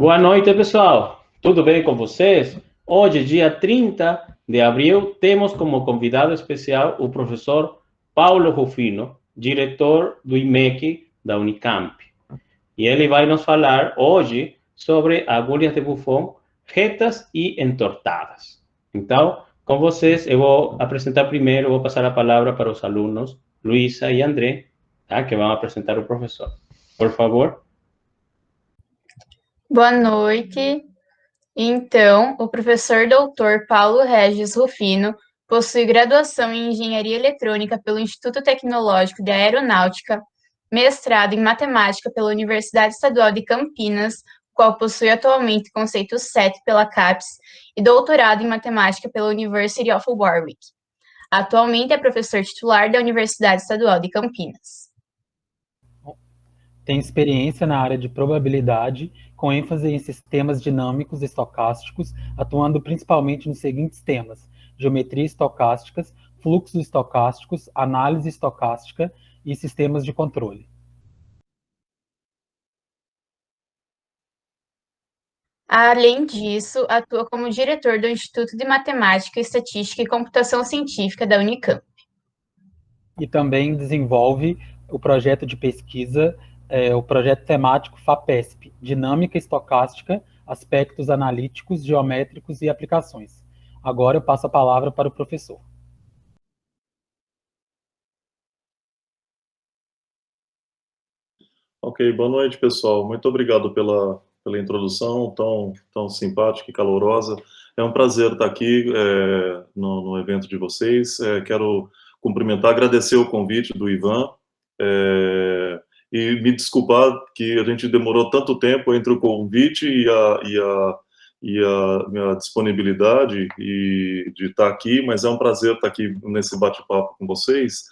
Boa noite, pessoal. Tudo bem com vocês? Hoje, dia 30 de abril, temos como convidado especial o professor Paulo Rufino, diretor do IMEC da Unicamp. E ele vai nos falar hoje sobre agulhas de Buffon retas e entortadas. Então, com vocês, eu vou apresentar primeiro, vou passar a palavra para os alunos, Luísa e André, tá? Que vão apresentar o professor. Por favor. Boa noite. Então, o professor doutor Paulo Regis Rufino possui graduação em Engenharia Eletrônica pelo Instituto Tecnológico de Aeronáutica, mestrado em Matemática pela Universidade Estadual de Campinas, qual possui atualmente conceito 7 pela CAPES, e doutorado em Matemática pela University of Warwick. Atualmente é professor titular da Universidade Estadual de Campinas. Tem experiência na área de probabilidade, com ênfase em sistemas dinâmicos estocásticos, atuando principalmente nos seguintes temas: geometria estocástica, fluxos estocásticos, análise estocástica e sistemas de controle. Além disso, atua como diretor do Instituto de Matemática, Estatística e Computação Científica da Unicamp. E também desenvolve o projeto de pesquisa, o projeto temático FAPESP, Dinâmica Estocástica, Aspectos Analíticos, Geométricos e Aplicações. Agora eu passo a palavra para o professor. Ok, boa noite, pessoal. Muito obrigado pela introdução tão simpática e calorosa. É um prazer estar aqui no evento de vocês. Quero cumprimentar, agradecer o convite do Ivan e me desculpar que a gente demorou tanto tempo entre o convite e a minha disponibilidade de estar aqui, mas é um prazer estar aqui nesse bate-papo com vocês.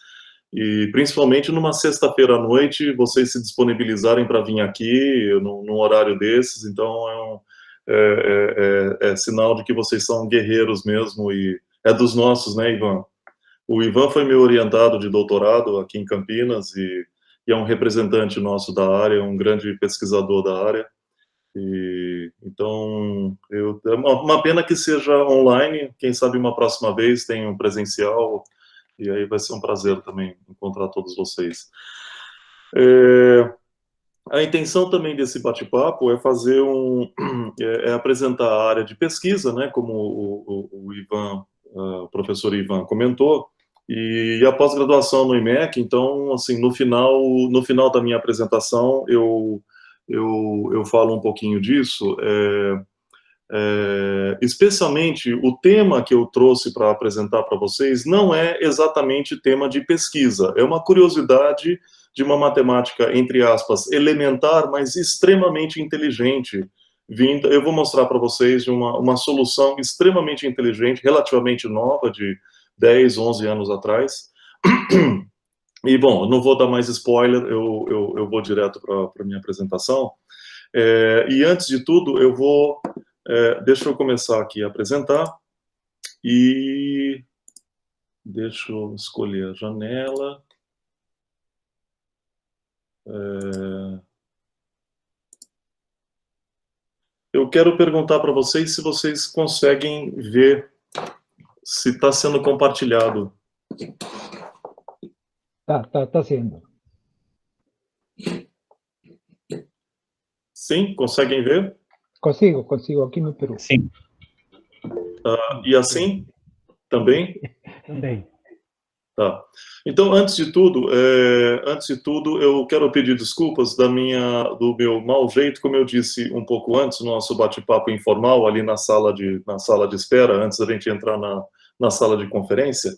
E principalmente numa sexta-feira à noite, vocês se disponibilizarem para vir aqui num horário desses, então é sinal de que vocês são guerreiros mesmo, e é dos nossos, né, Ivan? O Ivan foi meu orientado de doutorado aqui em Campinas e é um representante nosso da área, um grande pesquisador da área. E então é uma pena que seja online, quem sabe uma próxima vez tem um presencial. E aí vai ser um prazer também encontrar todos vocês. A intenção também desse bate-papo é fazer apresentar a área de pesquisa, né, como o Ivan, o professor Ivan comentou, e a pós-graduação no IMEC. Então, assim, no final da minha apresentação, eu falo um pouquinho disso. Especialmente o tema que eu trouxe para apresentar para vocês não é exatamente tema de pesquisa, é uma curiosidade de uma matemática, entre aspas, elementar, mas extremamente inteligente. Eu vou mostrar para vocês de uma solução extremamente inteligente, relativamente nova, de 10, 11 anos atrás. E, bom, não vou dar mais spoiler, eu vou direto para a minha apresentação. E, antes de tudo, deixa eu começar aqui a apresentar, e deixa eu escolher a janela. Eu quero perguntar para vocês se vocês conseguem ver se está sendo compartilhado. Tá sendo. Sim, conseguem ver? Consigo, aqui no Peru. Sim. E assim? Também? Também. Tá. Então, antes de tudo, eu quero pedir desculpas do meu mau jeito, como eu disse um pouco antes, no nosso bate-papo informal, ali na sala de espera, antes da gente entrar na sala de conferência,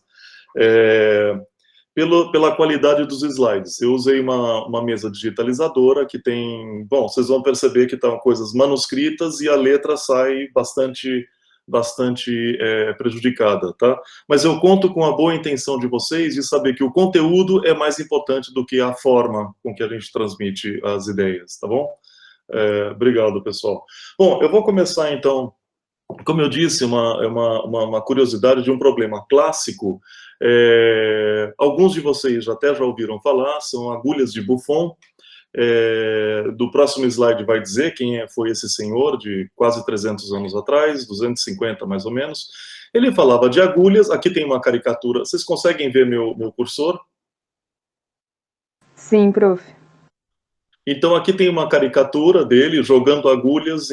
pela qualidade dos slides. Eu usei uma mesa digitalizadora que tem... Bom, vocês vão perceber que estão coisas manuscritas e a letra sai bastante prejudicada, tá? Mas eu conto com a boa intenção de vocês de saber que o conteúdo é mais importante do que a forma com que a gente transmite as ideias, tá bom? Obrigado, pessoal. Bom, eu vou começar, então, como eu disse, uma curiosidade de um problema clássico. Alguns de vocês até já ouviram falar, são agulhas de Buffon, do próximo slide vai dizer quem foi esse senhor de quase 300 anos atrás, 250 mais ou menos. Ele falava de agulhas. Aqui tem uma caricatura. Vocês conseguem ver meu cursor? Sim, prof. Então, aqui tem uma caricatura dele jogando agulhas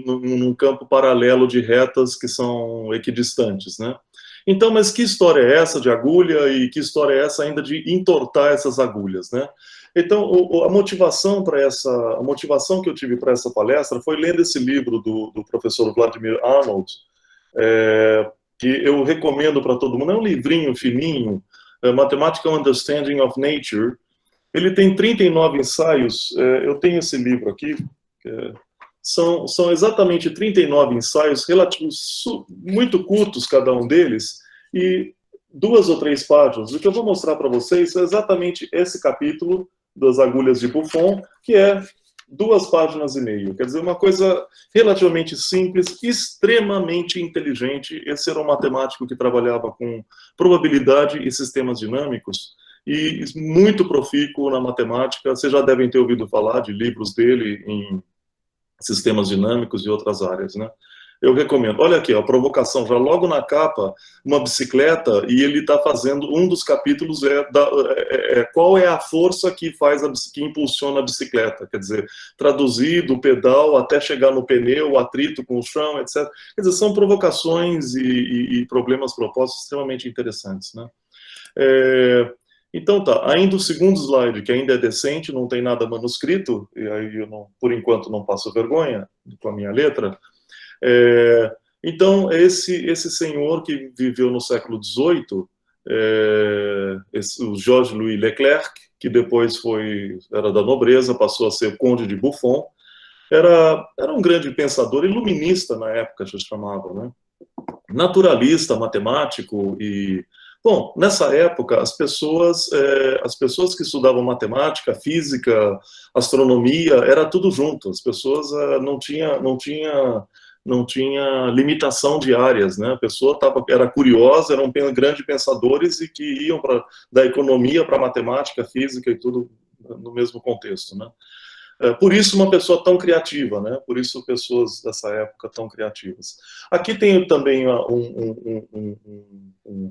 num campo paralelo de retas que são equidistantes, né? Então, mas que história é essa de agulha e que história é essa ainda de entortar essas agulhas, né? Então, a motivação que eu tive para essa palestra foi lendo esse livro do professor Vladimir Arnold, que eu recomendo para todo mundo. É um livrinho fininho, Mathematical Understanding of Nature. Ele tem 39 ensaios. Eu tenho esse livro aqui. São exatamente 39 ensaios relativos, muito curtos cada um deles, e 2 ou 3 páginas. O que eu vou mostrar para vocês é exatamente esse capítulo das agulhas de Buffon, que é 2 páginas e meia. Quer dizer, uma coisa relativamente simples, extremamente inteligente. Esse era um matemático que trabalhava com probabilidade e sistemas dinâmicos, e muito profícuo na matemática. Vocês já devem ter ouvido falar de livros dele em sistemas dinâmicos e outras áreas, né? Eu recomendo. Olha aqui, a provocação, já logo na capa, uma bicicleta, e ele está fazendo, um dos capítulos qual é a força que que impulsiona a bicicleta, quer dizer, traduzir do pedal até chegar no pneu, o atrito com o chão, etc. Quer dizer, são provocações e problemas propostos extremamente interessantes, né? Então tá, ainda o segundo slide, que ainda é decente, não tem nada manuscrito, e aí eu, não, por enquanto, não passo vergonha com a minha letra. Então, esse senhor que viveu no século XVIII, o Georges-Louis Leclerc, que depois era da nobreza, passou a ser o conde de Buffon, era um grande pensador, iluminista na época, se chamava, né? Naturalista, matemático e... Bom, nessa época, as pessoas que estudavam matemática, física, astronomia, era tudo junto. As pessoas não tinha limitação de áreas, né? A pessoa era curiosa, eram grandes pensadores e que iam da economia para matemática, física e tudo no mesmo contexto, né? Por isso uma pessoa tão criativa, né? Por isso pessoas dessa época tão criativas. Aqui tem também um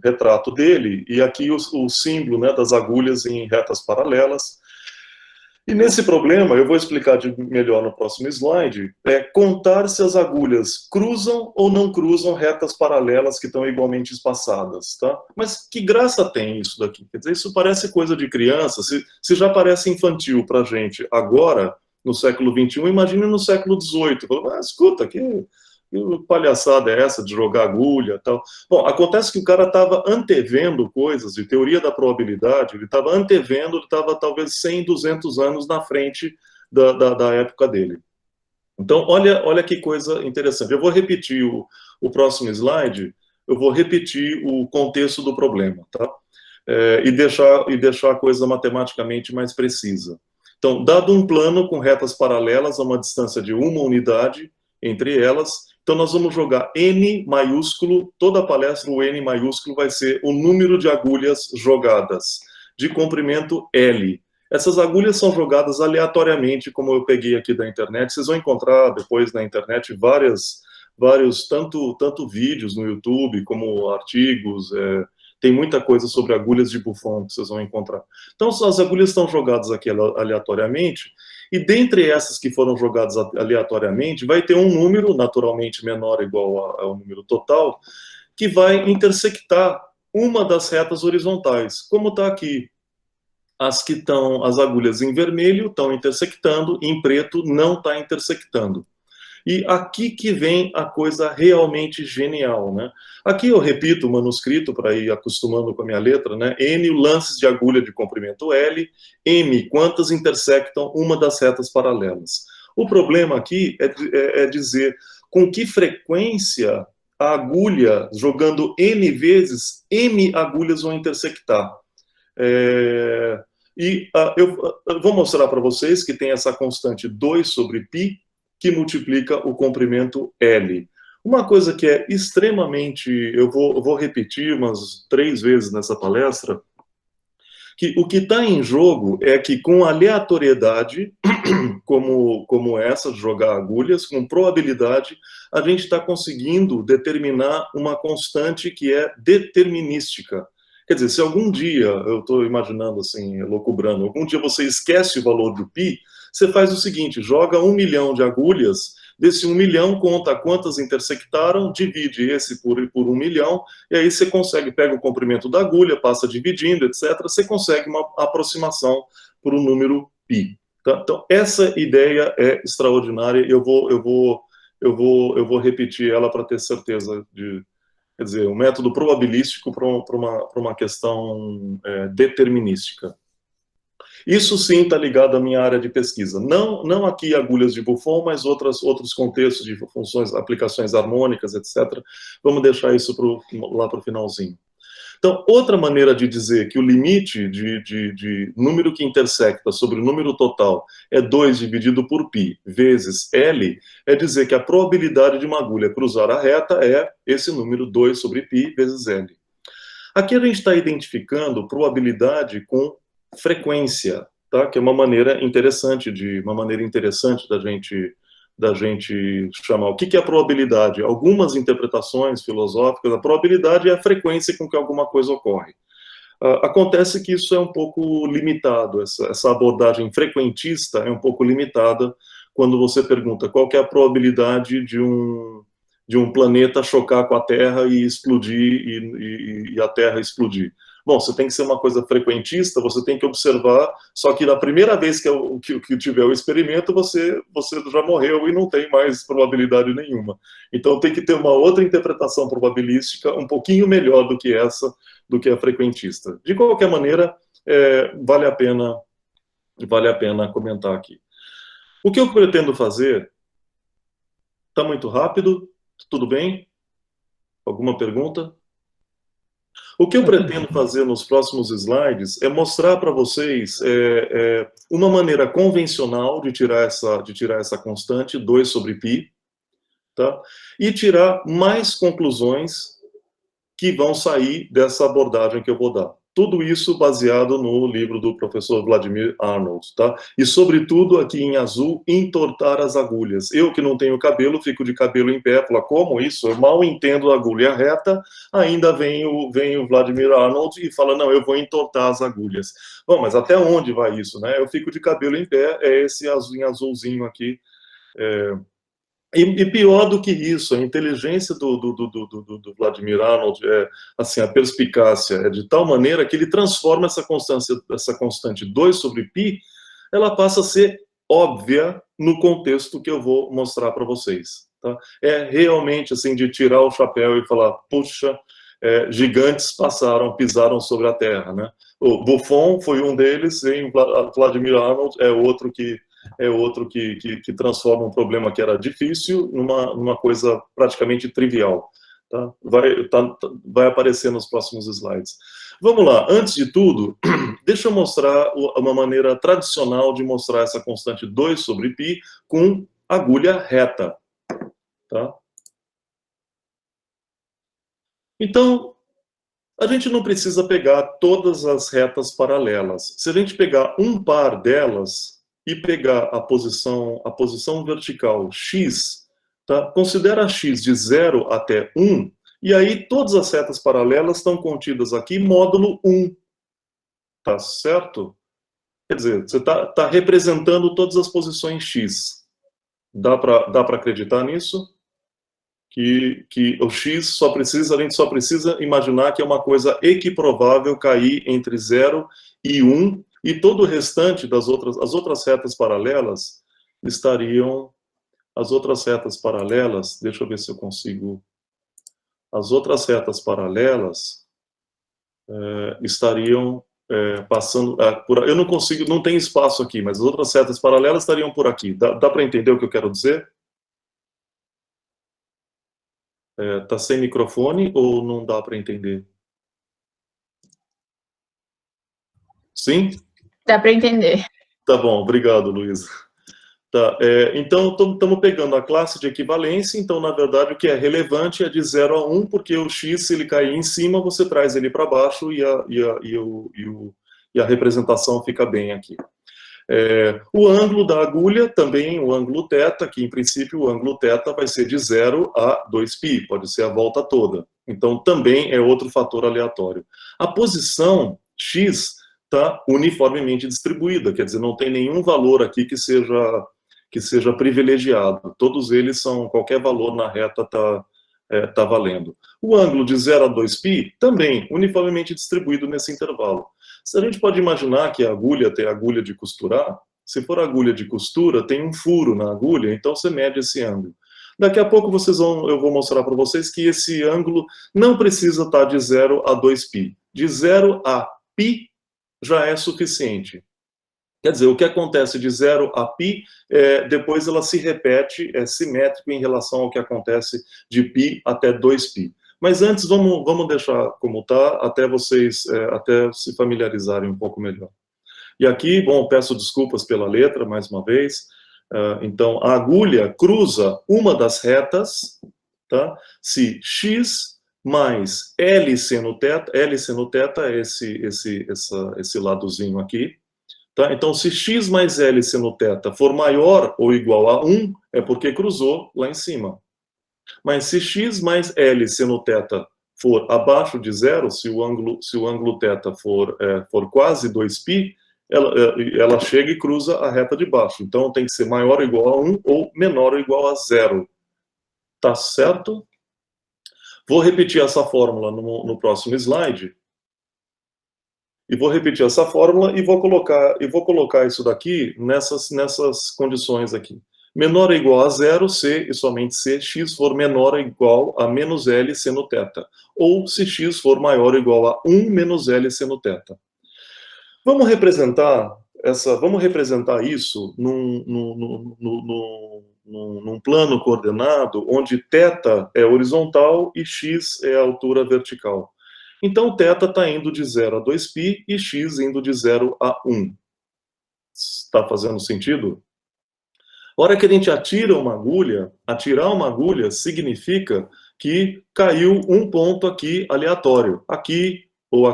retrato dele, e aqui o símbolo, né, das agulhas em retas paralelas. E nesse problema, eu vou explicar melhor no próximo slide, contar se as agulhas cruzam ou não cruzam retas paralelas que estão igualmente espaçadas, tá? Mas que graça tem isso daqui? Quer dizer, isso parece coisa de criança, se já parece infantil para a gente agora, no século XXI, imagine no século XVIII. Escuta, que palhaçada é essa de jogar agulha e tal? Bom, acontece que o cara estava antevendo coisas de teoria da probabilidade, ele estava antevendo, ele estava talvez 100, 200 anos na frente da época dele. Então, olha que coisa interessante. Eu vou repetir o próximo slide, eu vou repetir o contexto do problema, tá? E deixar a coisa matematicamente mais precisa. Então, dado um plano com retas paralelas a uma distância de 1 unidade entre elas, então nós vamos jogar N maiúsculo, toda a palestra o N maiúsculo vai ser o número de agulhas jogadas, de comprimento L. Essas agulhas são jogadas aleatoriamente, como eu peguei aqui da internet. Vocês vão encontrar depois na internet vários tanto vídeos no YouTube, como artigos, tem muita coisa sobre agulhas de Buffon que vocês vão encontrar. Então, as agulhas estão jogadas aqui aleatoriamente, e dentre essas que foram jogadas aleatoriamente, vai ter um número, naturalmente menor ou igual ao número total, que vai intersectar uma das retas horizontais, como está aqui. As agulhas em vermelho estão intersectando, em preto não está intersectando. E aqui que vem a coisa realmente genial, né? Aqui eu repito o manuscrito para ir acostumando com a minha letra, né? N lances de agulha de comprimento L, M quantas intersectam uma das retas paralelas. O problema aqui é dizer com que frequência a agulha, jogando N vezes, M agulhas vão intersectar. Eu vou mostrar para vocês que tem essa constante 2 sobre π, que multiplica o comprimento L. Uma coisa que é extremamente... Eu vou repetir umas 3 vezes nessa palestra, que o que está em jogo é que com aleatoriedade, como essa de jogar agulhas, com probabilidade, a gente está conseguindo determinar uma constante que é determinística. Quer dizer, se algum dia, eu estou imaginando assim, loucubrando, algum dia você esquece o valor do π, você faz o seguinte, joga 1 milhão de agulhas, desse 1 milhão, conta quantas intersectaram, divide esse por 1 milhão, e aí você consegue, pega o comprimento da agulha, passa dividindo, etc., você consegue uma aproximação para o número π. Tá? Então, essa ideia é extraordinária, eu vou repetir ela para ter certeza de... Quer dizer, um método probabilístico para uma questão determinística. Isso sim está ligado à minha área de pesquisa. Não aqui agulhas de Buffon, mas outros contextos de funções, aplicações harmônicas, etc. Vamos deixar isso lá para o finalzinho. Então, outra maneira de dizer que o limite de número que intersecta sobre o número total é 2 dividido por π vezes L, é dizer que a probabilidade de uma agulha cruzar a reta é esse número 2 sobre π vezes L. Aqui a gente está identificando probabilidade com frequência, tá? Que é uma maneira interessante da gente chamar. O que é a probabilidade? Algumas interpretações filosóficas, a probabilidade é a frequência com que alguma coisa ocorre. Acontece que isso é um pouco limitado, essa abordagem frequentista é um pouco limitada quando você pergunta qual que é a probabilidade de um planeta chocar com a Terra e explodir, e a Terra explodir. Bom, você tem que ser uma coisa frequentista, você tem que observar, só que na primeira vez que tiver o experimento, você já morreu e não tem mais probabilidade nenhuma. Então tem que ter uma outra interpretação probabilística um pouquinho melhor do que essa, do que a frequentista. De qualquer maneira, vale a pena comentar aqui. O que eu pretendo fazer? Está muito rápido? Tudo bem? Alguma pergunta? O que eu pretendo fazer nos próximos slides é mostrar para vocês uma maneira convencional de tirar essa constante, 2 sobre π, tá? E tirar mais conclusões que vão sair dessa abordagem que eu vou dar. Tudo isso baseado no livro do professor Vladimir Arnold, tá? E, sobretudo, aqui em azul, entortar as agulhas. Eu, que não tenho cabelo, fico de cabelo em pé, falo, como isso? Eu mal entendo a agulha reta, ainda vem o Vladimir Arnold e fala, não, eu vou entortar as agulhas. Bom, mas até onde vai isso, né? Eu fico de cabelo em pé, é esse azulzinho aqui. E pior do que isso, a inteligência do Vladimir Arnold, assim, a perspicácia é de tal maneira que ele transforma essa constante 2 sobre π, ela passa a ser óbvia no contexto que eu vou mostrar para vocês. Tá? É realmente assim de tirar o chapéu e falar, puxa, gigantes pisaram sobre a Terra. Né? O Buffon foi um deles, e Vladimir Arnold é outro que transforma um problema que era difícil numa coisa praticamente trivial. Tá? Vai aparecer nos próximos slides. Vamos lá, antes de tudo, deixa eu mostrar uma maneira tradicional de mostrar essa constante 2 sobre π com agulha reta. Tá? Então, a gente não precisa pegar todas as retas paralelas. Se a gente pegar um par delas e pegar a posição vertical x, tá? Considera x de 0 até 1, e aí todas as retas paralelas estão contidas aqui, módulo 1. Tá certo? Quer dizer, você está representando todas as posições x. Dá para acreditar nisso? Que o x a gente só precisa imaginar que é uma coisa equiprovável cair entre 0 e 1, e todo o restante as outras retas paralelas estariam, deixa eu ver se eu consigo, as outras retas paralelas estariam passando, eu não consigo, não tem espaço aqui, mas as outras retas paralelas estariam por aqui. Dá para entender o que eu quero dizer? Tá sem microfone ou não dá para entender? Sim? Dá para entender. Tá bom, obrigado, Luísa. Tá, então, estamos pegando a classe de equivalência, então, na verdade, o que é relevante é de 0 a 1, porque o x, se ele cair em cima, você traz ele para baixo e e a representação fica bem aqui. O ângulo da agulha, também o ângulo θ, que em princípio o ângulo θ vai ser de 0 a 2π, pode ser a volta toda. Então também é outro fator aleatório. A posição x está uniformemente distribuída, quer dizer, não tem nenhum valor aqui que seja privilegiado. Todos eles são, qualquer valor na reta está valendo. O ângulo de 0 a 2π também uniformemente distribuído nesse intervalo. Se a gente pode imaginar que a agulha tem agulha de costurar, se for agulha de costura, tem um furo na agulha, então você mede esse ângulo. Daqui a pouco eu vou mostrar para vocês que esse ângulo não precisa estar de 0 a 2π. De 0 a π já é suficiente. Quer dizer, o que acontece de 0 a π, depois ela se repete, é simétrico em relação ao que acontece de π até 2π. Mas antes, vamos deixar como está, até vocês até se familiarizarem um pouco melhor. E aqui, bom, peço desculpas pela letra, mais uma vez. Então, a agulha cruza uma das retas, tá? Se x mais L seno θ é esse ladozinho aqui, tá? Então, se x mais L seno θ for maior ou igual a 1, é porque cruzou lá em cima. Mas se x mais L seno θ for abaixo de 0, se o ângulo θ for quase 2π, ela chega e cruza a reta de baixo. Então tem que ser maior ou igual a 1 ou menor ou igual a 0. Tá certo? Vou repetir essa fórmula no próximo slide. E vou repetir essa fórmula e vou colocar isso daqui nessas condições aqui. Menor ou igual a 0, se e somente se x for menor ou igual a menos L seno θ. Ou se x for maior ou igual a 1 menos L seno θ. Vamos representar isso num plano coordenado onde θ é horizontal e x é a altura vertical. Então, θ está indo de 0 a 2π e x indo de 0 a 1. Está fazendo sentido? A hora que a gente atirar uma agulha significa que caiu um ponto aqui aleatório. Aqui, ou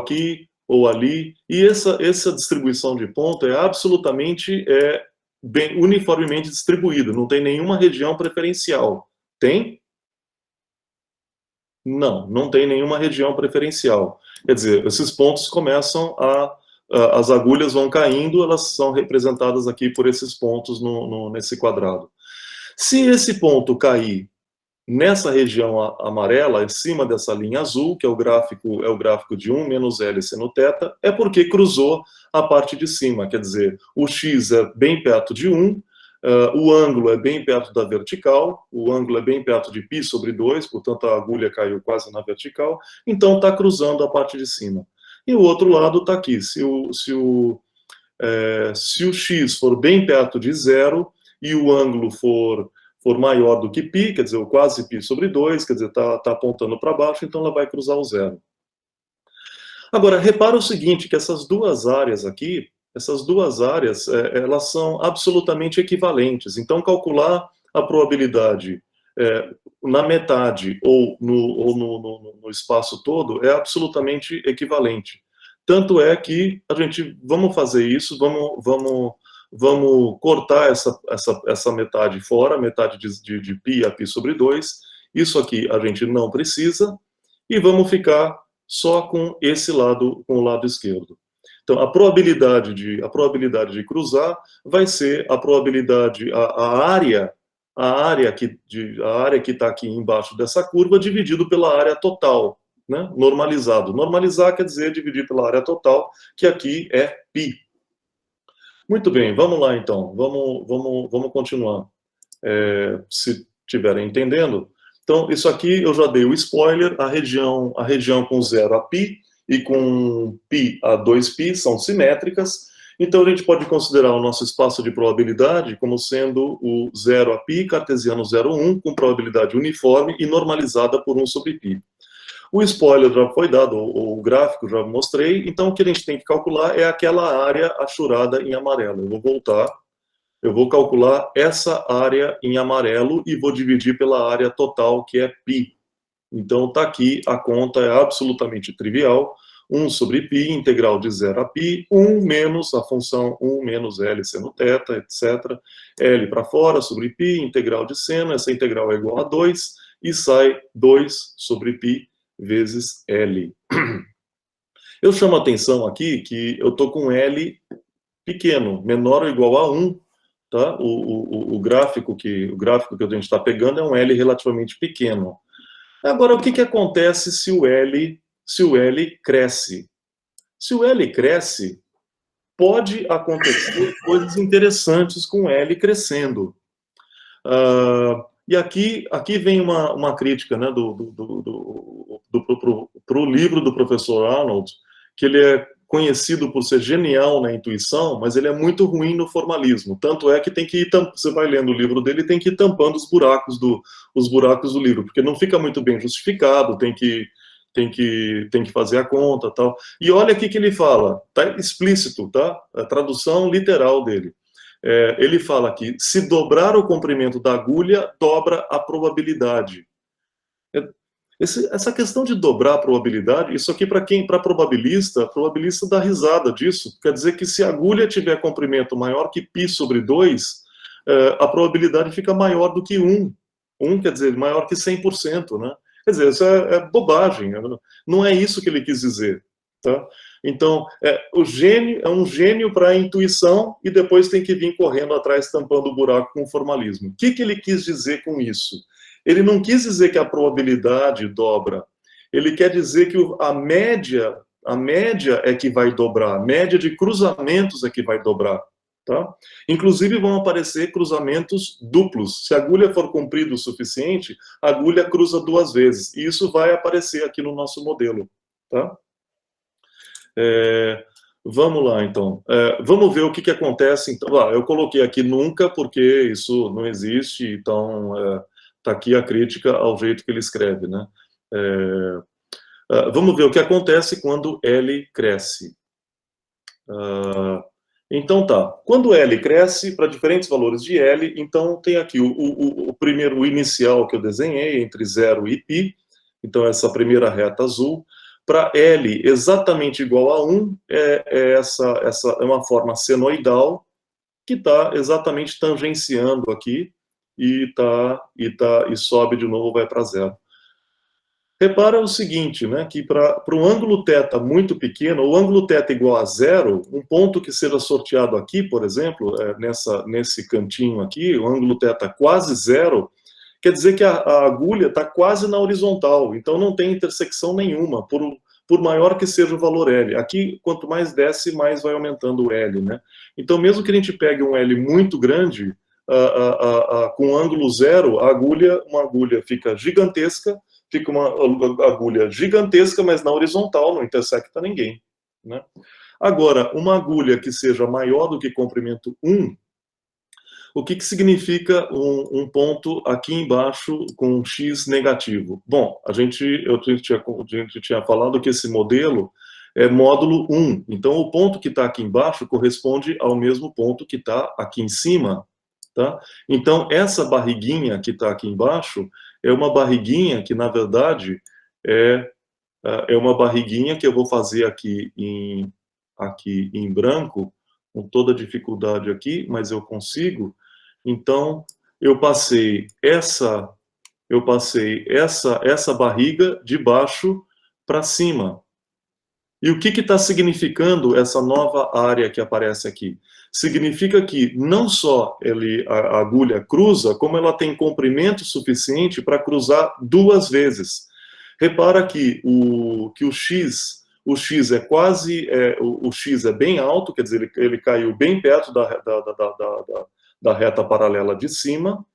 ali. E essa distribuição de ponto é absolutamente bem uniformemente distribuída. Não tem nenhuma região preferencial. Tem? Não tem nenhuma região preferencial. Quer dizer, esses pontos começam as agulhas vão caindo, elas são representadas aqui por esses pontos nesse quadrado. Se esse ponto cair nessa região amarela, em cima dessa linha azul, que é o gráfico de 1 menos L seno θ, é porque cruzou a parte de cima, quer dizer, o x é bem perto de 1, o ângulo é bem perto da vertical, o ângulo é bem perto de π sobre 2, portanto a agulha caiu quase na vertical, então está cruzando a parte de cima. E o outro lado está aqui, se o x for bem perto de 0 e o ângulo for maior do que π, quer dizer, o quase π sobre 2, quer dizer, está apontando para baixo, então ela vai cruzar o 0. Agora, repara o seguinte, que essas duas áreas aqui, elas são absolutamente equivalentes. Então, calcular a probabilidade na metade ou no espaço todo é absolutamente equivalente. Tanto é que vamos fazer isso, vamos cortar essa metade fora, metade de π a π sobre 2. Isso aqui a gente não precisa. E vamos ficar só com esse lado, com o lado esquerdo. Então, a probabilidade de cruzar vai ser a probabilidade, a área que está aqui embaixo dessa curva, dividido pela área total, né? Normalizado. Normalizar quer dizer dividir pela área total, que aqui é π. Muito bem, vamos lá então, vamos continuar, se estiverem entendendo. Então, isso aqui eu já dei o spoiler, a região com 0 a π e com π a 2π são simétricas, então a gente pode considerar o nosso espaço de probabilidade como sendo o 0 a π, cartesiano 0, 1, com probabilidade uniforme e normalizada por 1 sobre π. O spoiler já foi dado, o gráfico já mostrei, então o que a gente tem que calcular é aquela área achurada em amarelo. Eu vou voltar, eu vou calcular essa área em amarelo e vou dividir pela área total, que é π. Então está aqui, a conta é absolutamente trivial. 1 sobre π, integral de 0 a π, 1 menos a função 1 menos L seno θ, etc. L para fora, sobre π, integral de seno, essa integral é igual a 2, e sai 2 sobre π vezes L. Eu chamo a atenção aqui que eu estou com L pequeno, menor ou igual a 1, tá? O gráfico que a gente está pegando é um L relativamente pequeno. Agora, o que acontece se o L cresce? Se o L cresce, pode acontecer coisas interessantes com o L crescendo. E aqui vem uma crítica, né, pro livro do professor Arnold, que ele é conhecido por ser genial na intuição, mas ele é muito ruim no formalismo. Tanto é que tem que ir, você vai lendo o livro dele, tem que ir tampando os buracos do livro, porque não fica muito bem justificado, tem que fazer a conta, tal. E olha aqui que ele fala, tá explícito, tá? A tradução literal dele. Ele fala que se dobrar o comprimento da agulha, dobra a probabilidade. Essa questão de dobrar a probabilidade, isso aqui para probalista, a probalista dá risada disso. Quer dizer que se a agulha tiver comprimento maior que π sobre 2, a probabilidade fica maior do que 1. 1 quer dizer maior que 100%, né? Quer dizer, isso é bobagem. Não é isso que ele quis dizer, tá? Então, o gênio é um gênio para a intuição e depois tem que vir correndo atrás, tampando o buraco com o formalismo. O que ele quis dizer com isso? Ele não quis dizer que a probabilidade dobra. Ele quer dizer que a média é que vai dobrar. A média de cruzamentos é que vai dobrar. Tá? Inclusive vão aparecer cruzamentos duplos. Se a agulha for comprida o suficiente, a agulha cruza 2 vezes. E isso vai aparecer aqui no nosso modelo. Tá? Vamos lá, então. Vamos ver o que acontece. Então, eu coloquei aqui nunca, porque isso não existe, então está aqui a crítica ao jeito que ele escreve, né? Vamos ver o que acontece quando L cresce. Então tá, quando L cresce para diferentes valores de L, então tem aqui o primeiro, o inicial que eu desenhei, entre 0 e π, então essa primeira reta azul. Para L exatamente igual a 1, essa é uma forma senoidal que está exatamente tangenciando aqui e sobe de novo, vai para 0. Repara o seguinte, né, que para um ângulo θ muito pequeno, o ângulo θ igual a 0, um ponto que seja sorteado aqui, por exemplo, nesse cantinho aqui, o ângulo θ quase 0, quer dizer que a agulha está quase na horizontal, então não tem intersecção nenhuma, por maior que seja o valor L. Aqui, quanto mais desce, mais vai aumentando o L, né? Então, mesmo que a gente pegue um L muito grande, com ângulo 0, uma agulha fica gigantesca, fica uma agulha gigantesca, mas na horizontal, não intersecta ninguém, né? Agora, uma agulha que seja maior do que comprimento 1, o que significa um ponto aqui embaixo com um x negativo? Bom, a gente tinha falado que esse modelo é módulo 1, então o ponto que está aqui embaixo corresponde ao mesmo ponto que está aqui em cima, tá? Então, essa barriguinha que está aqui embaixo é uma barriguinha que, na verdade, é uma barriguinha que eu vou fazer aqui em branco, com toda a dificuldade aqui, mas eu consigo. Então, eu passei essa barriga de baixo para cima. E o que está significando essa nova área que aparece aqui? Significa que não só a agulha cruza, como ela tem comprimento suficiente para cruzar 2 vezes. Repara que o x é quase, o x é bem alto, quer dizer, ele caiu bem perto da reta paralela de cima,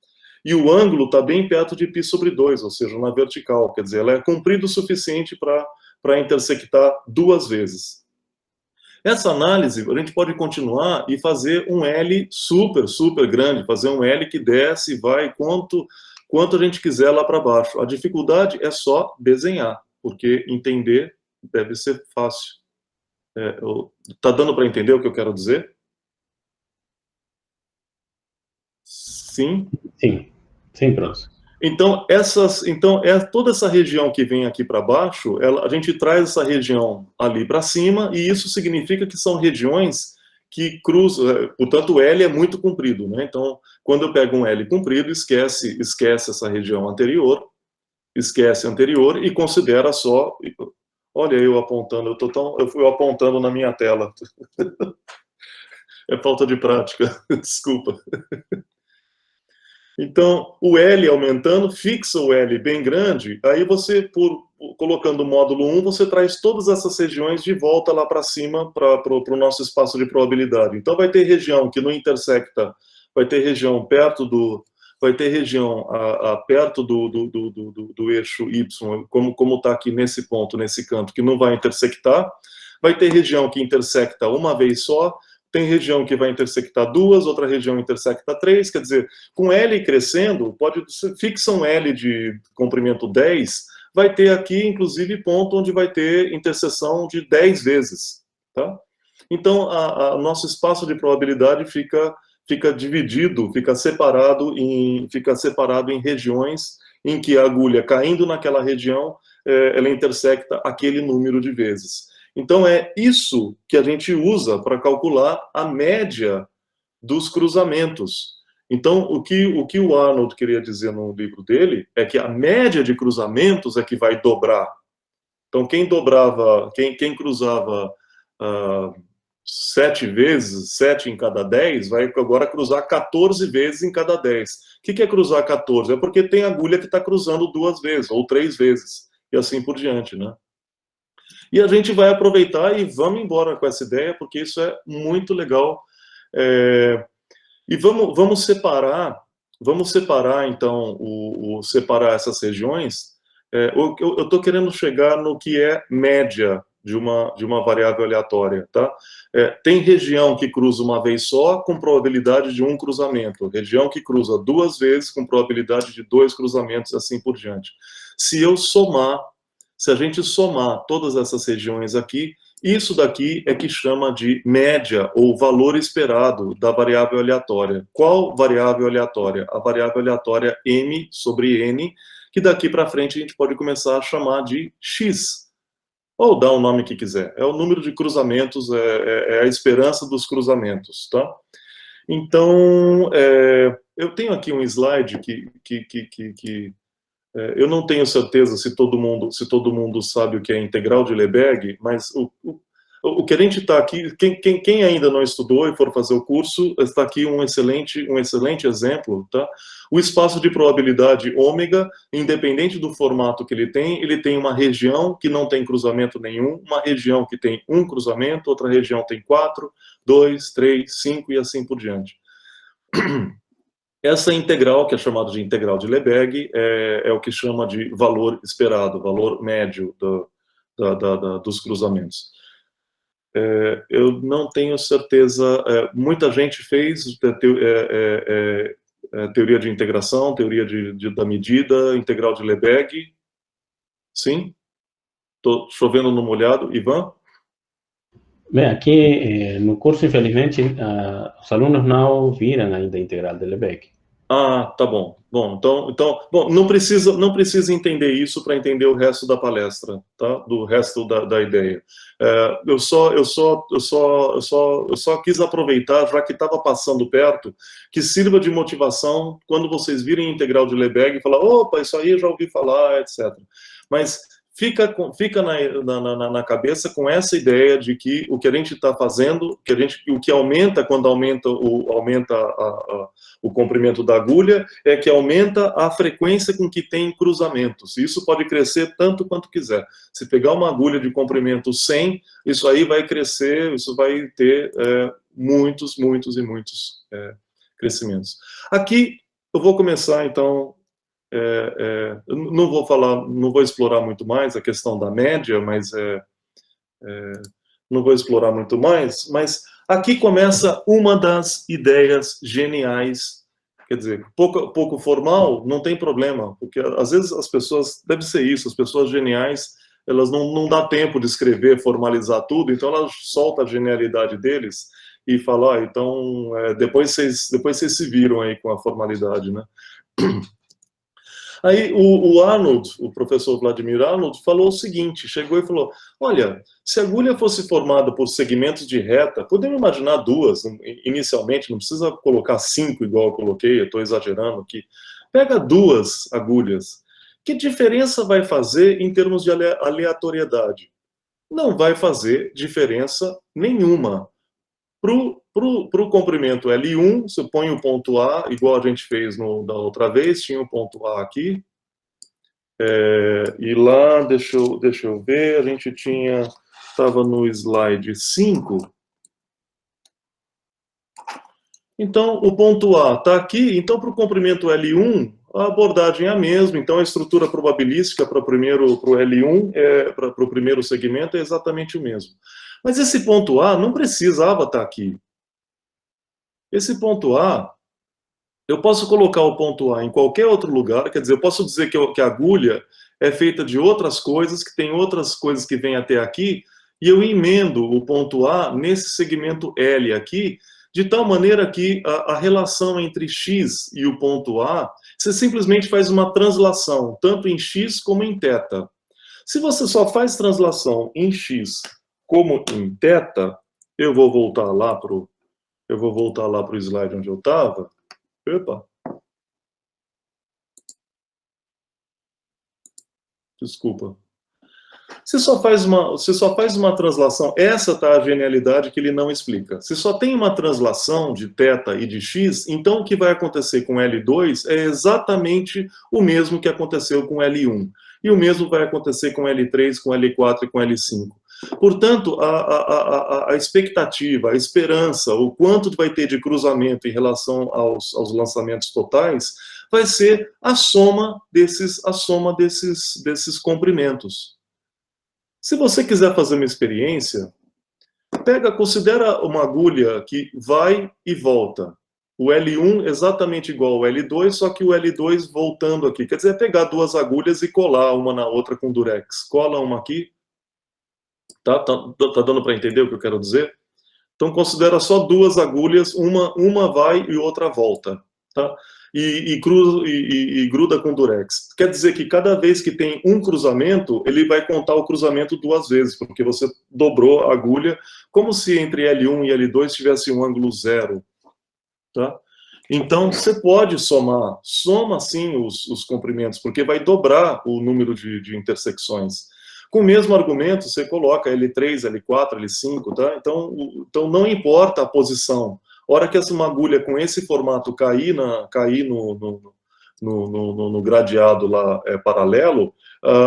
e o ângulo está bem perto de π sobre 2, ou seja, na vertical, quer dizer, ela é comprida o suficiente para intersectar 2 vezes. Essa análise, a gente pode continuar e fazer um L super, super grande, fazer um L que desce e vai quanto a gente quiser lá para baixo. A dificuldade é só desenhar, porque entender deve ser fácil. Tá dando para entender o que eu quero dizer? Sim? Sim, sim, professor. Então, toda essa região que vem aqui para baixo, a gente traz essa região ali para cima, e isso significa que são regiões que cruzam, portanto, o L é muito comprido, né? Então, quando eu pego um L comprido, esquece essa região anterior, esquece a anterior e considera só... Olha, eu apontando, eu fui apontando na minha tela. É falta de prática, desculpa. Então, o L aumentando, fixa o L bem grande, aí você, colocando o módulo 1, você traz todas essas regiões de volta lá para cima, para o nosso espaço de probabilidade. Então, vai ter região que não intersecta, vai ter região perto do... Vai ter região perto do eixo Y, como está aqui nesse ponto, nesse canto, que não vai intersectar. Vai ter região que intersecta uma vez só, tem região que vai intersectar 2, outra região intersecta 3, quer dizer, com L crescendo, fixa um L de comprimento 10, vai ter aqui, inclusive, ponto onde vai ter interseção de 10 vezes, tá? Então, nosso espaço de probabilidade fica dividido, fica separado em regiões em que a agulha caindo naquela região, ela intersecta aquele número de vezes. Então, é isso que a gente usa para calcular a média dos cruzamentos. Então, o que o Arnold queria dizer no livro dele é que a média de cruzamentos é que vai dobrar. Então, quem cruzava 7 vezes, 7 em cada 10, vai agora cruzar 14 vezes em cada 10. O que é cruzar 14? É porque tem agulha que está cruzando 2 vezes, ou 3 vezes, e assim por diante, né? E a gente vai aproveitar e vamos embora com essa ideia, porque isso é muito legal. E vamos separar, então, separar essas regiões. Eu estou querendo chegar no que é média de uma variável aleatória, tá? Tem região que cruza uma vez só, com probabilidade de 1 cruzamento. Região que cruza 2 vezes, com probabilidade de 2 cruzamentos, assim por diante. Se a gente somar todas essas regiões aqui, isso daqui é que chama de média, ou valor esperado da variável aleatória. Qual variável aleatória? A variável aleatória M sobre N, que daqui para frente a gente pode começar a chamar de X, ou dar o nome que quiser. É o número de cruzamentos, é a esperança dos cruzamentos, tá? Então, eu tenho aqui um slide que eu não tenho certeza se todo mundo sabe o que é integral de Lebesgue, mas o que a gente está aqui, quem ainda não estudou e for fazer o curso, está aqui um excelente exemplo, tá? O espaço de probabilidade ômega, independente do formato que ele tem uma região que não tem cruzamento nenhum, uma região que tem 1 cruzamento, outra região tem 4, 2, 3, 5 e assim por diante. Essa integral, que é chamada de integral de Lebesgue, é o que chama de valor esperado, valor médio dos cruzamentos. Eu não tenho certeza, muita gente fez teoria de integração, teoria da medida, integral de Lebesgue. Sim? Estou chovendo no molhado. Ivan? Bem, aqui no curso, infelizmente, os alunos não viram ainda a integral de Lebesgue. Ah, tá bom. Bom, bom, não precisa entender isso para entender o resto da palestra, tá? Do resto da ideia. Eu só quis aproveitar, já que estava passando perto, que sirva de motivação quando vocês virem a integral de Lebesgue e falar, opa, isso aí eu já ouvi falar, etc. Mas fica na cabeça com essa ideia de que o que a gente está fazendo, o que aumenta quando aumenta o comprimento da agulha, é que aumenta a frequência com que tem cruzamentos. Isso pode crescer tanto quanto quiser. Se pegar uma agulha de comprimento 100, isso aí vai crescer, isso vai ter muitos crescimentos. Aqui eu vou começar, então, não vou explorar muito mais a questão da média, mas não vou explorar muito mais, mas aqui começa uma das ideias geniais, quer dizer, pouco formal, não tem problema, porque às vezes as pessoas, deve ser isso, as pessoas geniais, elas não dá tempo de escrever, formalizar tudo, então elas soltam a genialidade deles e falam, então, depois vocês se viram aí com a formalidade, né? Aí o Arnold, o professor Vladimir Arnold, falou o seguinte, chegou e falou, olha, se a agulha fosse formada por segmentos de reta, podemos imaginar 2, inicialmente, não precisa colocar 5 igual eu coloquei, eu estou exagerando aqui. Pega 2 agulhas. Que diferença vai fazer em termos de aleatoriedade? Não vai fazer diferença nenhuma. Para o comprimento L1, você põe o ponto A, igual a gente fez da outra vez, tinha o ponto A aqui. E lá, deixa eu ver, a gente estava no slide 5. Então, o ponto A está aqui, então para o comprimento L1, a abordagem é a mesma, então a estrutura probabilística para o L1, para o primeiro segmento, é exatamente o mesmo. Mas esse ponto A não precisava estar aqui. Esse ponto A, eu posso colocar o ponto A em qualquer outro lugar, quer dizer, eu posso dizer que a agulha é feita de outras coisas, que tem outras coisas que vêm até aqui, e eu emendo o ponto A nesse segmento L aqui, de tal maneira que a relação entre x e o ponto A, você simplesmente faz uma translação, tanto em x como em θ. Se você só faz translação em x como em θ, eu vou voltar lá para o slide onde eu estava. Opa! Desculpa. Você só faz uma translação, essa tá a genialidade que ele não explica. Se só tem uma translação de θ e de x, então o que vai acontecer com L2 é exatamente o mesmo que aconteceu com L1. E o mesmo vai acontecer com L3, com L4 e com L5. Portanto, a expectativa, a esperança, o quanto vai ter de cruzamento em relação aos lançamentos totais, vai ser a soma desses comprimentos. Se você quiser fazer uma experiência, considera uma agulha que vai e volta. O L1 exatamente igual ao L2, só que o L2 voltando aqui. Quer dizer, pegar 2 agulhas e colar uma na outra com durex. Cola uma aqui. Tá dando para entender o que eu quero dizer? Então, considera só 2 agulhas, uma vai e outra volta. Tá? E gruda com durex. Quer dizer que cada vez que tem um cruzamento, ele vai contar o cruzamento 2 vezes, porque você dobrou a agulha, como se entre L1 e L2 tivesse um ângulo 0. Tá? Então, você pode soma sim os comprimentos, porque vai dobrar o número de intersecções. Com o mesmo argumento, você coloca L3, L4, L5, tá? Então não importa a posição. A hora que uma agulha com esse formato cair no gradeado lá paralelo,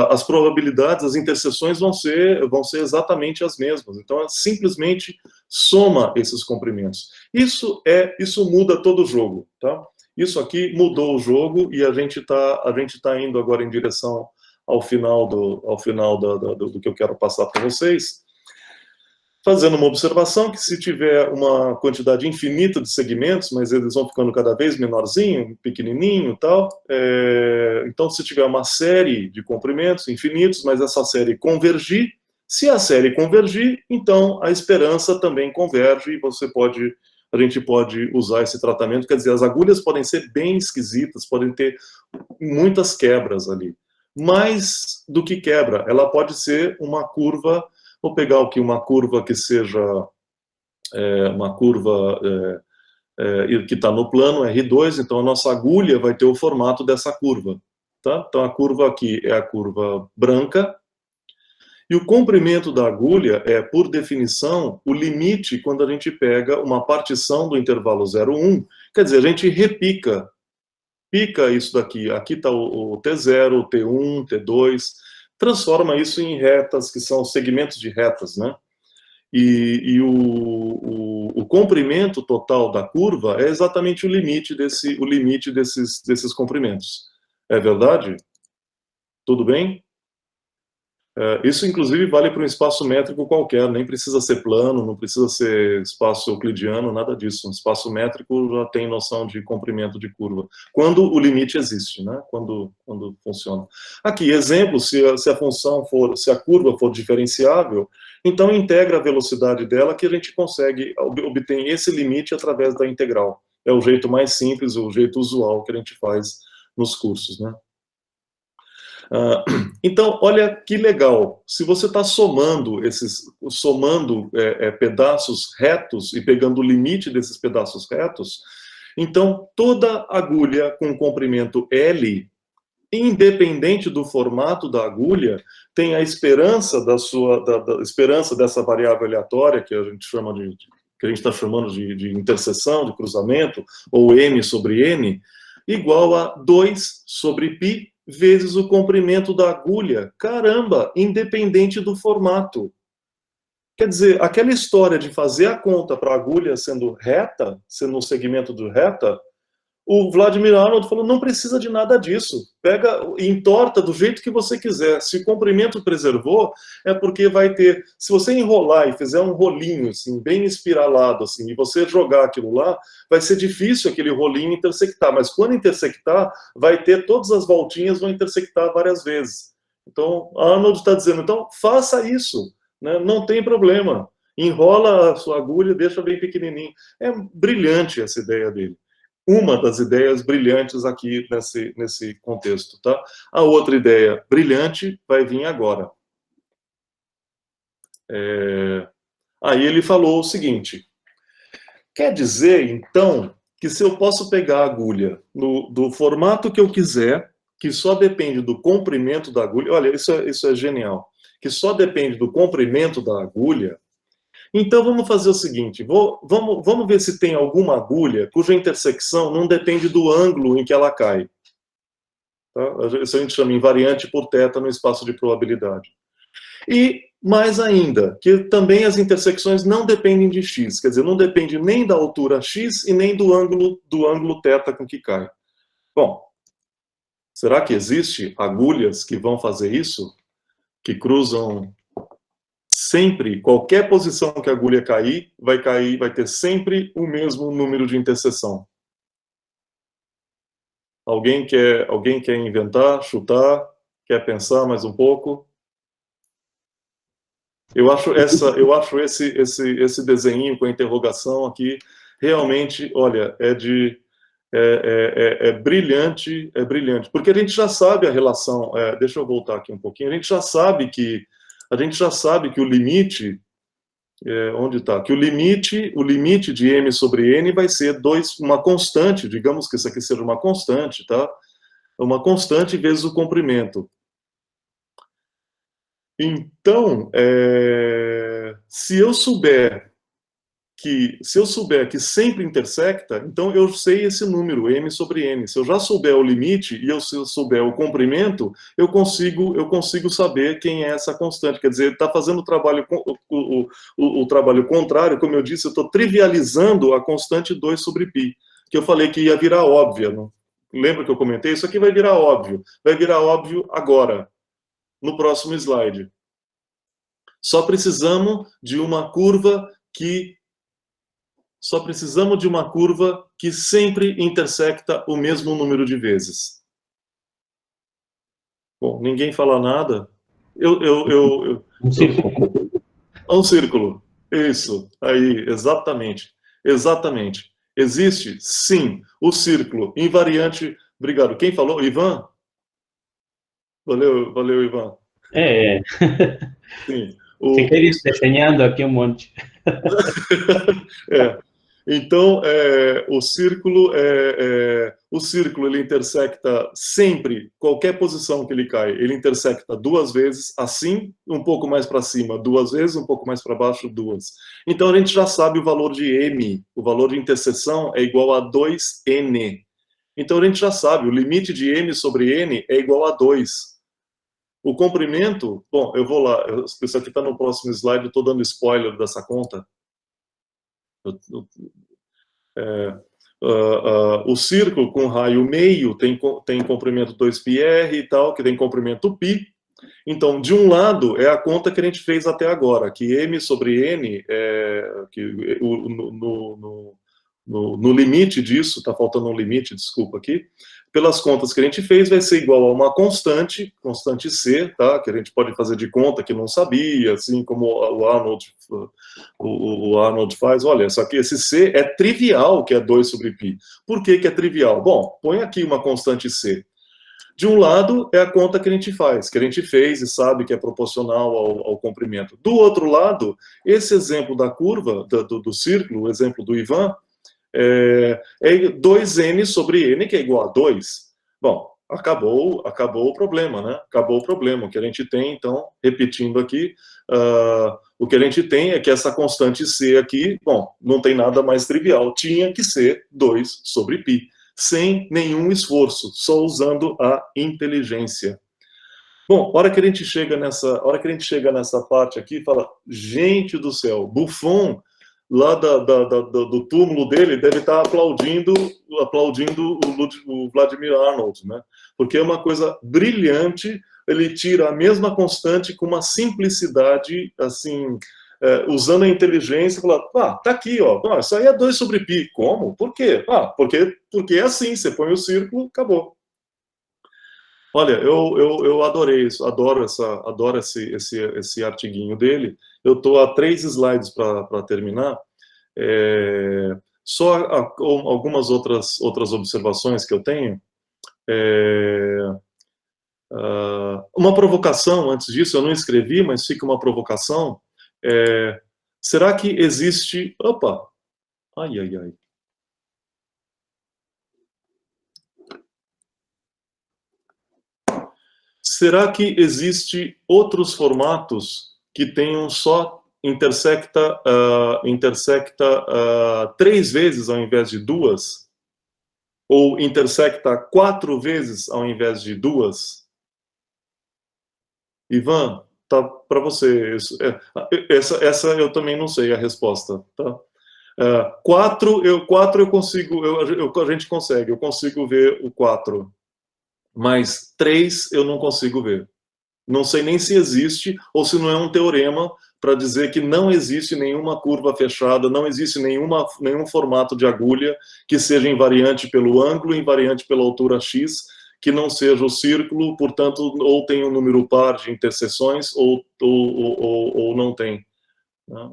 as probabilidades, as interseções vão ser exatamente as mesmas. Então, simplesmente soma esses comprimentos. Isso muda todo o jogo, tá? Isso aqui mudou o jogo e a gente tá indo agora em direção ao final do que eu quero passar para vocês, fazendo uma observação que se tiver uma quantidade infinita de segmentos, mas eles vão ficando cada vez menorzinho, pequenininho e tal, então se tiver uma série de comprimentos infinitos, mas essa série convergir, se a série convergir, então a esperança também converge e a gente pode usar esse tratamento, quer dizer, as agulhas podem ser bem esquisitas, podem ter muitas quebras ali. Mais do que quebra, ela pode ser uma curva, vou pegar aqui uma curva que seja uma curva que está no plano R2, então a nossa agulha vai ter o formato dessa curva. Tá? Então a curva aqui é a curva branca, e o comprimento da agulha é, por definição, o limite quando a gente pega uma partição do intervalo 0,1, quer dizer, a gente repica isso daqui, aqui está o T0, o T1, T2, transforma isso em retas, que são segmentos de retas, né? E o comprimento total da curva é exatamente o limite desses comprimentos. É verdade? Tudo bem? Isso, inclusive, vale para um espaço métrico qualquer, nem precisa ser plano, não precisa ser espaço euclidiano, nada disso. Um espaço métrico já tem noção de comprimento de curva, quando o limite existe, né? Quando funciona. Aqui, exemplo, se a curva for diferenciável, então integra a velocidade dela, que a gente consegue obter esse limite através da integral. É o jeito mais simples, o jeito usual que a gente faz nos cursos, né? Então, olha que legal. Se você está somando pedaços retos e pegando o limite desses pedaços retos, então toda agulha com comprimento L, independente do formato da agulha, tem a esperança da esperança dessa variável aleatória que a gente chama que a gente está chamando de interseção, de cruzamento, ou m sobre n, igual a 2 sobre π vezes o comprimento da agulha. Caramba, independente do formato. Quer dizer, aquela história de fazer a conta para a agulha sendo reta, sendo um segmento de reta, o Vladimir Arnold falou, não precisa de nada disso. Pega e entorta do jeito que você quiser. Se o comprimento preservou, é porque vai ter... Se você enrolar e fizer um rolinho, assim, bem espiralado, assim, e você jogar aquilo lá, vai ser difícil aquele rolinho intersectar. Mas quando intersectar, vai ter todas as voltinhas, vão intersectar várias vezes. Então, Arnold está dizendo, então, faça isso. Né? Não tem problema. Enrola a sua agulha, deixa bem pequenininho. É brilhante essa ideia dele. Uma das ideias brilhantes aqui nesse contexto, tá? A outra ideia brilhante vai vir agora. Aí ele falou o seguinte, quer dizer, então, que se eu posso pegar a agulha do formato que eu quiser, que só depende do comprimento da agulha, olha, isso é genial, que só depende do comprimento da agulha. Então, vamos fazer o seguinte, vamos ver se tem alguma agulha cuja intersecção não depende do ângulo em que ela cai. Tá? Isso a gente chama invariante por θ no espaço de probabilidade. E, mais ainda, que também as intersecções não dependem de x, quer dizer, não depende nem da altura x e nem do ângulo θ com que cai. Bom, será que existe agulhas que vão fazer isso? Que cruzam... Sempre, qualquer posição que a agulha cair, vai ter sempre o mesmo número de interseção. Alguém quer inventar, chutar, quer pensar mais um pouco? Eu acho esse desenho com a interrogação aqui, realmente, olha, é brilhante, porque a gente já sabe a relação, deixa eu voltar aqui um pouquinho, a gente já sabe que o limite, onde está? Que o limite de m sobre n vai ser uma constante, digamos que isso aqui seja uma constante, tá? Uma constante vezes o comprimento. Então, se eu souber que sempre intersecta, então eu sei esse número, m sobre n. Se eu já souber o limite e se eu souber o comprimento, eu consigo saber quem é essa constante. Quer dizer, está fazendo o trabalho contrário, como eu disse, eu estou trivializando a constante 2 sobre π, que eu falei que ia virar óbvia. Não? Lembra que eu comentei? Isso aqui vai virar óbvio. Vai virar óbvio agora, no próximo slide. Só precisamos de uma curva que sempre intersecta o mesmo número de vezes. Bom, ninguém fala nada. Um círculo. Um círculo. Isso. Aí, exatamente. Exatamente. Existe, sim, o círculo invariante. Obrigado. Quem falou? Ivan? Valeu, Ivan. Sim. Fiquei desenhando aqui um monte. Então, o círculo ele intersecta sempre, qualquer posição que ele cai, ele intersecta 2 vezes, assim, um pouco mais para cima 2 vezes, um pouco mais para baixo 2. Então, a gente já sabe o valor de m, o valor de interseção é igual a 2n. Então, a gente já sabe, o limite de m sobre n é igual a 2. O comprimento, bom, eu vou lá, isso aqui está no próximo slide, eu estou dando spoiler dessa conta. O círculo com raio meio tem comprimento 2πr e tal, que tem comprimento π. Então, de um lado, é a conta que a gente fez até agora, que m sobre n, no limite disso, está faltando um limite, desculpa aqui, pelas contas que a gente fez, vai ser igual a uma constante c, tá? Que a gente pode fazer de conta que não sabia, assim como o Arnold faz. Olha, só que esse c é trivial, que é 2 sobre π. Por que é trivial? Bom, põe aqui uma constante c. De um lado é a conta que a gente faz, que a gente fez e sabe que é proporcional ao comprimento. Do outro lado, esse exemplo da curva, do círculo, o exemplo do Ivan, é 2n sobre n, que é igual a 2. Bom, acabou o problema, né? Acabou o problema. O que a gente tem, então, repetindo aqui, o que a gente tem é que essa constante c aqui, bom, não tem nada mais trivial, tinha que ser 2 sobre π, sem nenhum esforço, só usando a inteligência. Bom, a hora que a gente chega nessa parte aqui, fala, gente do céu, Buffon, lá do túmulo dele, deve estar aplaudindo o Vladimir Arnold, né? Porque é uma coisa brilhante, ele tira a mesma constante com uma simplicidade, assim, usando a inteligência, fala, tá aqui, ó, isso aí é 2 sobre π. Como? Por quê? Porque é assim, você põe o círculo, acabou. Olha, eu adorei isso, adoro esse artiguinho dele. Eu estou a 3 slides para terminar. Só algumas outras observações que eu tenho. Uma provocação, antes disso, eu não escrevi, mas fica uma provocação. Será que existe... Opa! Ai. Será que existe outros formatos que tenham só intersecta 3 vezes ao invés de 2? Ou intersecta 4 vezes ao invés de 2? Ivan, tá para você. Essa eu também não sei a resposta, tá? 4 eu consigo, a gente consegue, eu consigo ver o 4. Mas 3 eu não consigo ver. Não sei nem se existe ou se não é um teorema para dizer que não existe nenhuma curva fechada, não existe nenhum formato de agulha que seja invariante pelo ângulo, invariante pela altura x, que não seja o círculo, portanto, ou tem um número par de interseções ou não tem. Né?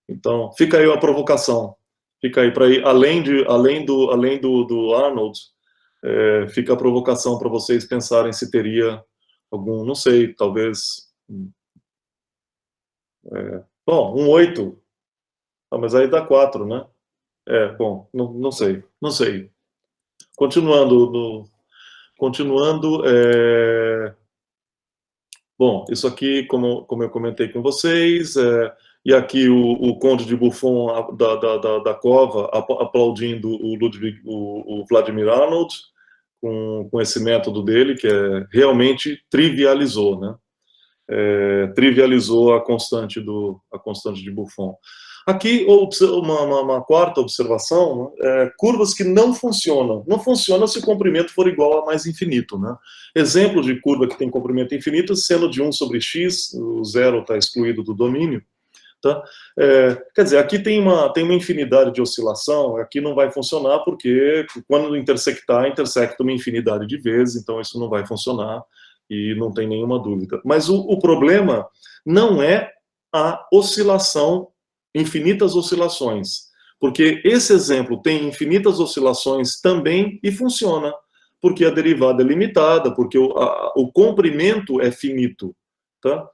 Então, fica aí uma provocação. Fica aí para ir além do Arnold. Fica a provocação para vocês pensarem se teria algum, não sei, talvez... bom, um 8. Mas aí dá 4, né? Bom, não sei. Continuando. Bom, isso aqui, como eu comentei com vocês, e aqui o Conde de Buffon da Cova aplaudindo o Vladimir Arnold com esse método dele, que realmente trivializou, né? Trivializou a constante de Buffon. Aqui, uma quarta observação, curvas que não funcionam. Não funciona se o comprimento for igual a mais infinito, né? Exemplo de curva que tem comprimento infinito, seno de 1 sobre x, o zero está excluído do domínio. Tá? Quer dizer, aqui tem uma infinidade de oscilação, aqui não vai funcionar porque quando intersecta uma infinidade de vezes, então isso não vai funcionar e não tem nenhuma dúvida. Mas o problema não é a oscilação, infinitas oscilações, porque esse exemplo tem infinitas oscilações também e funciona, porque a derivada é limitada, porque o comprimento é finito, tá?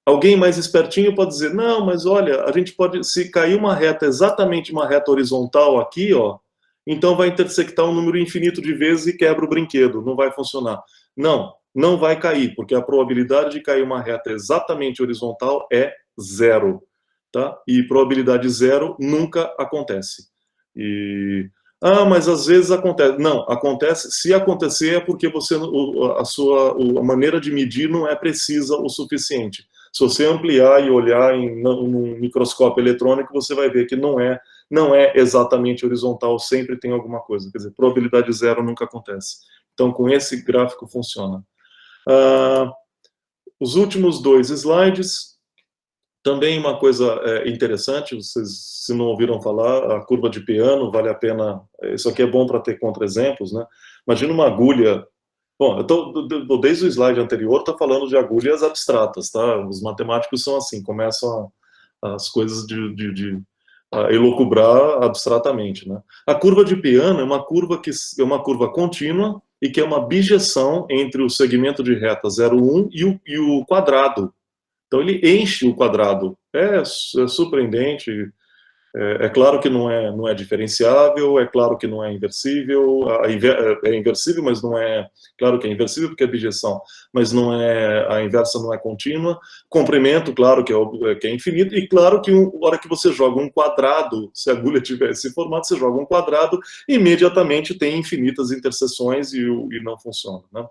Alguém mais espertinho pode dizer, não, mas olha, a gente pode, se cair uma reta, exatamente uma reta horizontal aqui, ó, então vai intersectar um número infinito de vezes e quebra o brinquedo, não vai funcionar. Não vai cair, porque a probabilidade de cair uma reta exatamente horizontal é 0, tá? E probabilidade 0 nunca acontece. Mas às vezes acontece. Não, acontece. Se acontecer é porque a maneira de medir não é precisa o suficiente. Se você ampliar e olhar num microscópio eletrônico, você vai ver que não é exatamente horizontal, sempre tem alguma coisa. Quer dizer, probabilidade 0 nunca acontece. Então, com esse gráfico funciona. Os últimos 2 slides, também uma coisa interessante, vocês se não ouviram falar, a curva de Peano, vale a pena, isso aqui é bom para ter contra-exemplos, né? Imagina uma agulha. Bom, desde o slide anterior, estou falando de agulhas abstratas, tá? Os matemáticos são assim, começam as coisas a elocubrar abstratamente, né? A curva de Peano é uma curva contínua, e que é uma bijeção entre o segmento de reta 0,1 e o quadrado. Então ele enche o quadrado. É surpreendente. É claro que não é diferenciável, é claro que não é inversível, é inversível, mas não é, claro que é inversível porque é bijeção, mas não é, a inversa não é contínua. Comprimento, claro que é infinito, e claro que a hora que você joga um quadrado, se a agulha tiver esse formato, você joga um quadrado, imediatamente tem infinitas interseções e não funciona, né?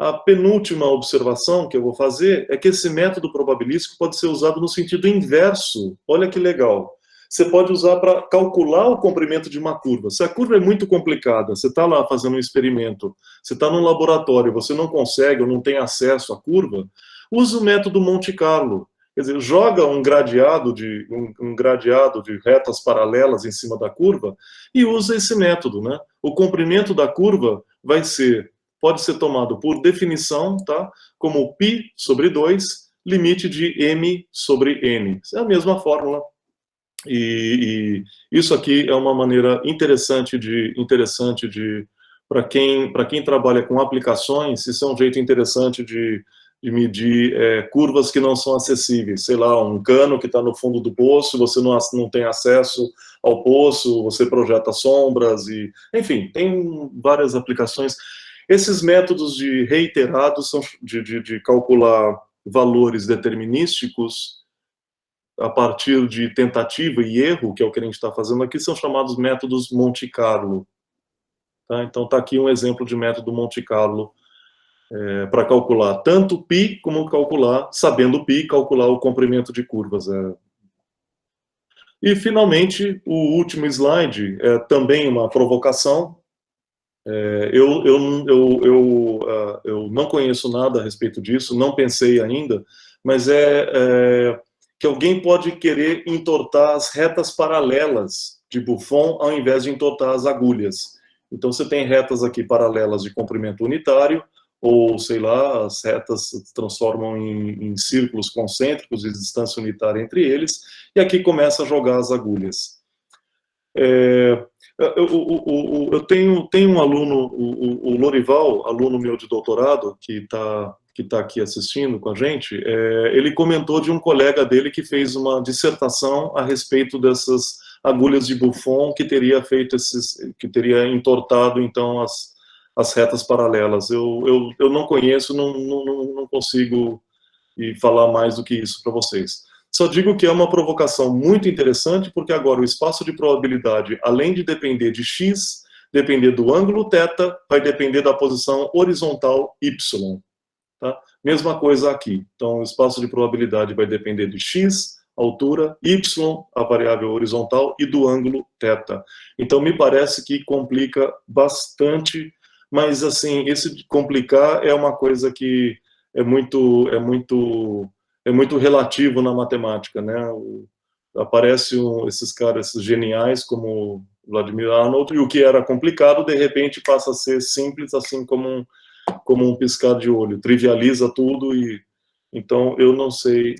A penúltima observação que eu vou fazer é que esse método probabilístico pode ser usado no sentido inverso. Olha que legal. Você pode usar para calcular o comprimento de uma curva. Se a curva é muito complicada, você está lá fazendo um experimento, você está num laboratório, você não consegue ou não tem acesso à curva, use o método Monte Carlo. Quer dizer, joga um gradeado de retas paralelas em cima da curva e usa esse método, né? O comprimento da curva pode ser tomado por definição, tá? Como π sobre 2, limite de m sobre n. É a mesma fórmula. E isso aqui é uma maneira interessante para quem trabalha com aplicações, isso é um jeito interessante de medir curvas que não são acessíveis. Sei lá, um cano que está no fundo do poço, você não tem acesso ao poço, você projeta sombras, enfim, tem várias aplicações. Esses métodos de reiterados são de calcular valores determinísticos a partir de tentativa e erro, que é o que a gente está fazendo aqui, são chamados métodos Monte Carlo. Tá? Então está aqui um exemplo de método Monte Carlo para calcular tanto π como sabendo π, calcular o comprimento de curvas. E finalmente, o último slide é também uma provocação. Eu não conheço nada a respeito disso, não pensei ainda, mas que alguém pode querer entortar as retas paralelas de Buffon ao invés de entortar as agulhas. Então você tem retas aqui paralelas de comprimento unitário, ou sei lá, as retas se transformam em círculos concêntricos de distância unitária entre eles, e aqui começa a jogar as agulhas. Eu tenho um aluno, o Lorival, aluno meu de doutorado, que tá aqui assistindo com a gente, ele comentou de um colega dele que fez uma dissertação a respeito dessas agulhas de Buffon que teria entortado, então, as retas paralelas. Eu não conheço, não consigo falar mais do que isso para vocês. Só digo que é uma provocação muito interessante, porque agora o espaço de probabilidade, além de depender de x, depender do ângulo θ, vai depender da posição horizontal y. Tá? Mesma coisa aqui. Então, o espaço de probabilidade vai depender de x, altura, y, a variável horizontal, e do ângulo θ. Então, me parece que complica bastante, mas, assim, esse de complicar é uma coisa que é muito relativo na matemática, né? Aparecem esses caras, esses geniais, como Vladimir Arnold, e o que era complicado, de repente, passa a ser simples, assim como um piscar de olho, trivializa tudo, e então eu não sei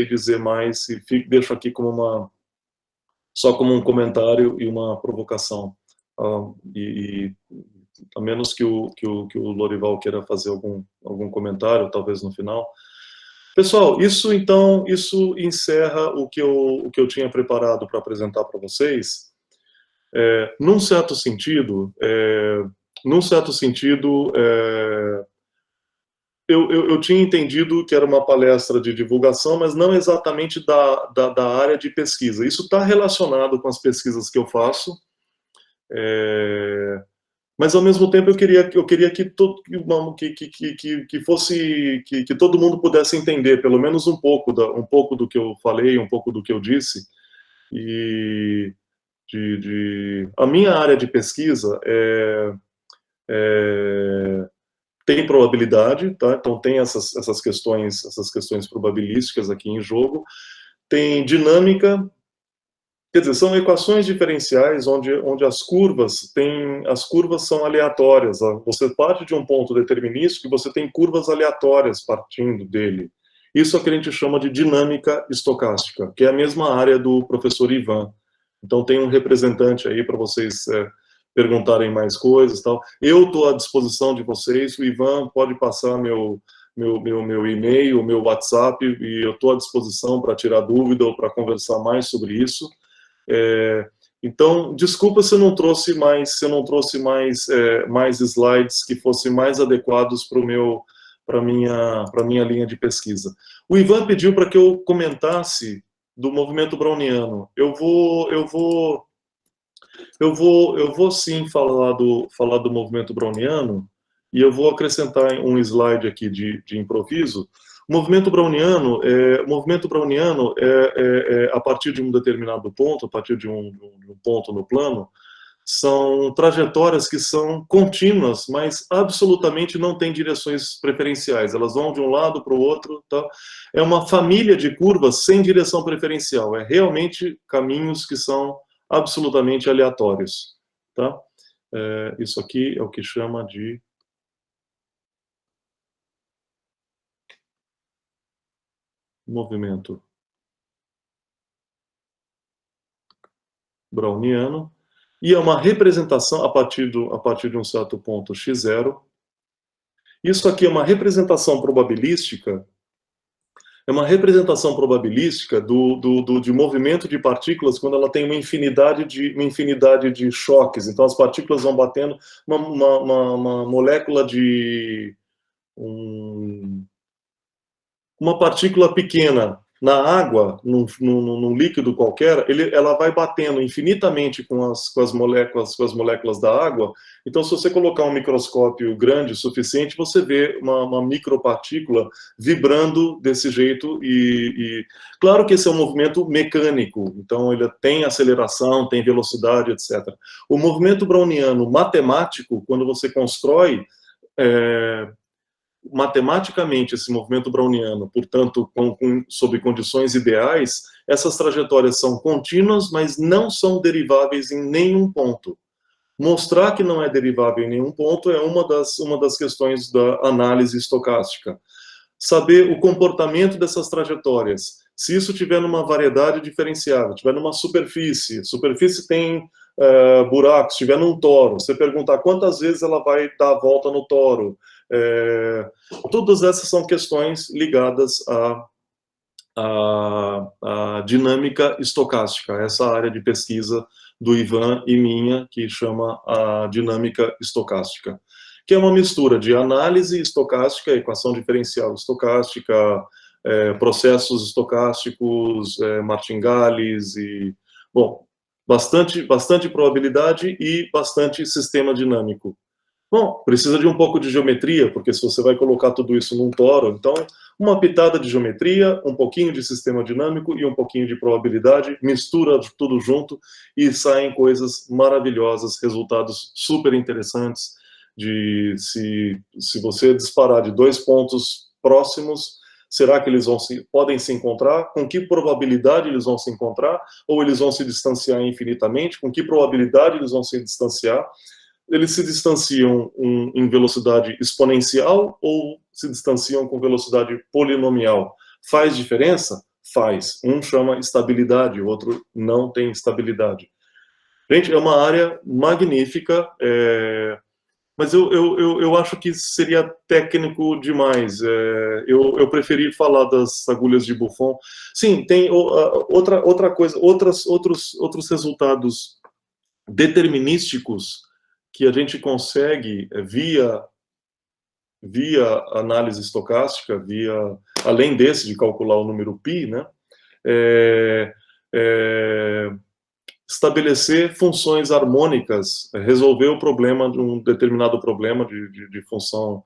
dizer mais, e deixo aqui só como um comentário e uma provocação, a menos que o Lorival queira fazer algum comentário, talvez no final. Pessoal, isso encerra o que eu tinha preparado para apresentar para vocês. Num certo sentido, eu tinha entendido que era uma palestra de divulgação, mas não exatamente da área de pesquisa. Isso está relacionado com as pesquisas que eu faço, mas ao mesmo tempo eu queria que todo mundo pudesse entender pelo menos um pouco do que eu falei, um pouco do que eu disse. E a minha área de pesquisa tem probabilidade, tá? Então tem essas questões probabilísticas aqui em jogo, tem dinâmica. Quer dizer, são equações diferenciais onde as curvas são aleatórias. Você parte de um ponto determinístico e você tem curvas aleatórias partindo dele. Isso é o que a gente chama de dinâmica estocástica, que é a mesma área do professor Ivan. Então tem um representante aí para vocês perguntarem mais coisas, tal. Eu estou à disposição de vocês. O Ivan pode passar meu e-mail, meu WhatsApp, e eu estou à disposição para tirar dúvida ou para conversar mais sobre isso. Então, desculpa se eu não trouxe mais, mais slides que fossem mais adequados para minha linha de pesquisa. O Ivan pediu para que eu comentasse do movimento browniano. Eu vou sim falar do movimento browniano, e eu vou acrescentar um slide aqui de improviso. O movimento browniano a partir de um determinado ponto, a partir de um ponto no plano, são trajetórias que são contínuas, mas absolutamente não têm direções preferenciais. Elas vão de um lado para o outro, tá? É uma família de curvas sem direção preferencial. É realmente caminhos que são absolutamente aleatórios, tá? Isso aqui é o que chama de movimento browniano, e é uma representação a partir de um certo ponto x0. Isso aqui é uma representação probabilística, de movimento de partículas quando ela tem uma infinidade de choques. Então, as partículas vão batendo, uma molécula de uma partícula pequena na água, num líquido qualquer, ela vai batendo infinitamente com as moléculas da água. Então, se você colocar um microscópio grande o suficiente, você vê uma micropartícula vibrando desse jeito. E claro que esse é um movimento mecânico, então ele tem aceleração, tem velocidade, etc. O movimento browniano matemático, quando você constrói matematicamente esse movimento browniano, portanto, sob condições ideais, essas trajetórias são contínuas, mas não são deriváveis em nenhum ponto. Mostrar que não é derivável em nenhum ponto é uma das questões da análise estocástica. Saber o comportamento dessas trajetórias. Se isso tiver numa variedade diferenciada, tiver numa superfície tem buracos, estiver num toro, você perguntar quantas vezes ela vai dar a volta no toro. Todas essas são questões ligadas à dinâmica estocástica, essa área de pesquisa do Ivan e minha, que chama a dinâmica estocástica, que é uma mistura de análise estocástica, equação diferencial estocástica, processos estocásticos, martingales e, bom, bastante probabilidade e bastante sistema dinâmico. Bom, precisa de um pouco de geometria, porque se você vai colocar tudo isso num toro, então uma pitada de geometria, um pouquinho de sistema dinâmico e um pouquinho de probabilidade, mistura tudo junto e saem coisas maravilhosas, resultados super interessantes. Se você disparar de dois pontos próximos, será que eles podem se encontrar? Com que probabilidade eles vão se encontrar? Ou eles vão se distanciar infinitamente? Com que probabilidade eles vão se distanciar? Eles se distanciam em velocidade exponencial ou se distanciam com velocidade polinomial? Faz diferença? Faz. Um chama estabilidade, o outro não tem estabilidade. Gente, é uma área magnífica, mas eu acho que seria técnico demais. Eu preferi falar das agulhas de Buffon. Sim, tem outra coisa, outros resultados determinísticos que a gente consegue via análise estocástica, além desse de calcular o número π, né? Estabelecer funções harmônicas, resolver o problema de um determinado problema de função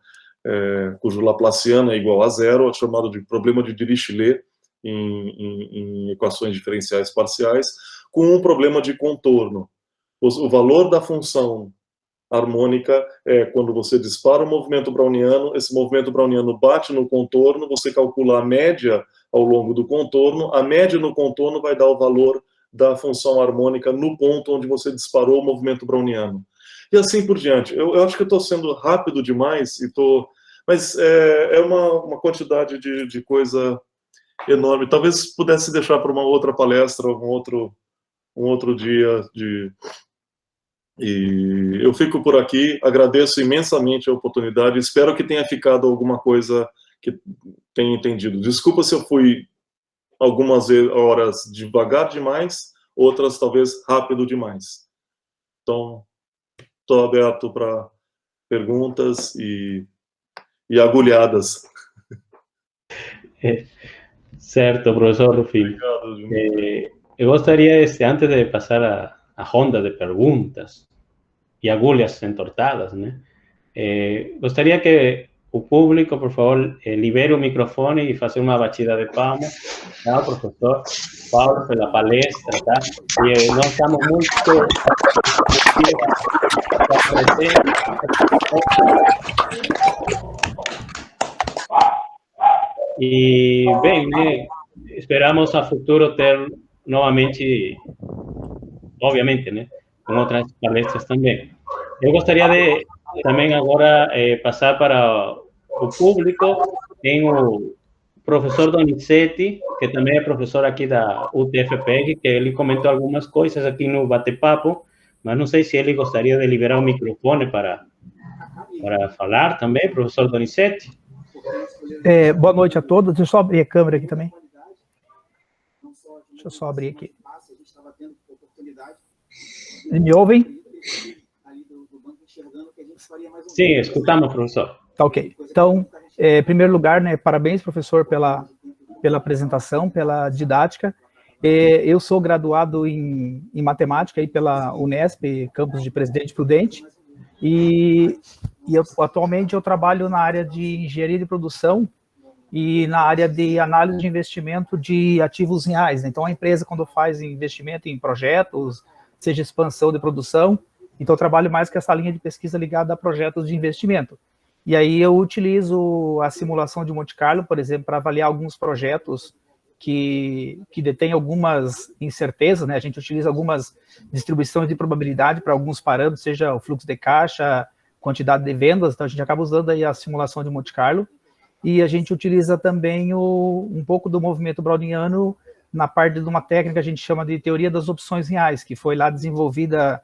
cujo Laplaciano é igual a zero, chamado de problema de Dirichlet em equações diferenciais parciais, com um problema de contorno. O valor da função harmônica é quando você dispara o movimento browniano, esse movimento browniano bate no contorno, você calcula a média ao longo do contorno, a média no contorno vai dar o valor da função harmônica no ponto onde você disparou o movimento browniano. E assim por diante. Eu acho que eu estou sendo rápido demais, mas é uma quantidade de coisa enorme. Talvez pudesse deixar para uma outra palestra, um outro dia E eu fico por aqui, agradeço imensamente a oportunidade, espero que tenha ficado alguma coisa que tenha entendido. Desculpa se eu fui algumas horas devagar demais, outras talvez rápido demais. Então, estou aberto para perguntas e agulhadas. Certo, professor Rufino. Eu gostaria, antes de passar a ronda de perguntas e agulhas entortadas, né? Gostaria que o público, por favor, libere o microfone e faça uma batida de palmas, tá, professor Paulo, pela palestra, tá? E nós estamos muito e, bem, né, esperamos a futuro ter novamente, obviamente, né, com outras palestras também. Eu gostaria de também agora passar para o público. Tem o professor Donizetti, que também é professor aqui da UTFPR, que ele comentou algumas coisas aqui no bate-papo, mas não sei se ele gostaria de liberar o microfone para falar também, professor Donizetti. Boa noite a todos. Deixa eu só abrir a câmera aqui também. Deixa eu só abrir aqui. Me ouvem? Sim, escutamos, professor. Tá ok. Então, em primeiro lugar, né, parabéns, professor, pela apresentação, pela didática. Eu sou graduado em matemática aí pela Unesp, campus de Presidente Prudente, e atualmente eu trabalho na área de engenharia de produção e na área de análise de investimento de ativos reais. Então, a empresa, quando faz investimento em projetos, seja expansão de produção, então eu trabalho mais com essa linha de pesquisa ligada a projetos de investimento. E aí eu utilizo a simulação de Monte Carlo, por exemplo, para avaliar alguns projetos que detêm algumas incertezas, né? A gente utiliza algumas distribuições de probabilidade para alguns parâmetros, seja o fluxo de caixa, quantidade de vendas, então a gente acaba usando aí a simulação de Monte Carlo, e a gente utiliza também um pouco do movimento browniano na parte de uma técnica que a gente chama de teoria das opções reais, que foi lá desenvolvida,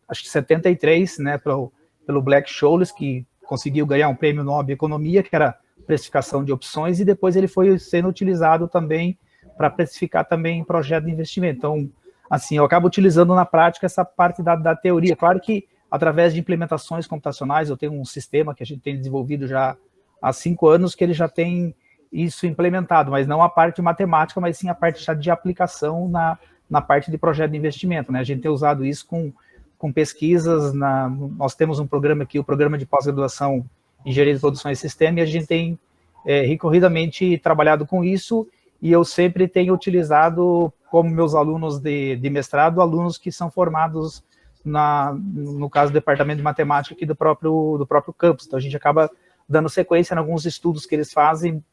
acho que em 73, né, pelo Black-Scholes, que conseguiu ganhar um prêmio Nobel de Economia, que era precificação de opções, e depois ele foi sendo utilizado também para precificar também projeto de investimento. Então, assim, eu acabo utilizando na prática essa parte da teoria. Claro que através de implementações computacionais, eu tenho um sistema que a gente tem desenvolvido já há 5 anos, que ele já tem isso implementado, mas não a parte matemática, mas sim a parte já de aplicação na parte de projeto de investimento, né? A gente tem usado isso com pesquisas, nós temos um programa aqui, o programa de pós-graduação em Engenharia de Produção e Sistema, e a gente tem recorridamente trabalhado com isso, e eu sempre tenho utilizado como meus alunos de mestrado, alunos que são formados no caso do departamento de matemática aqui do próprio campus. Então a gente acaba dando sequência em alguns estudos que eles fazem,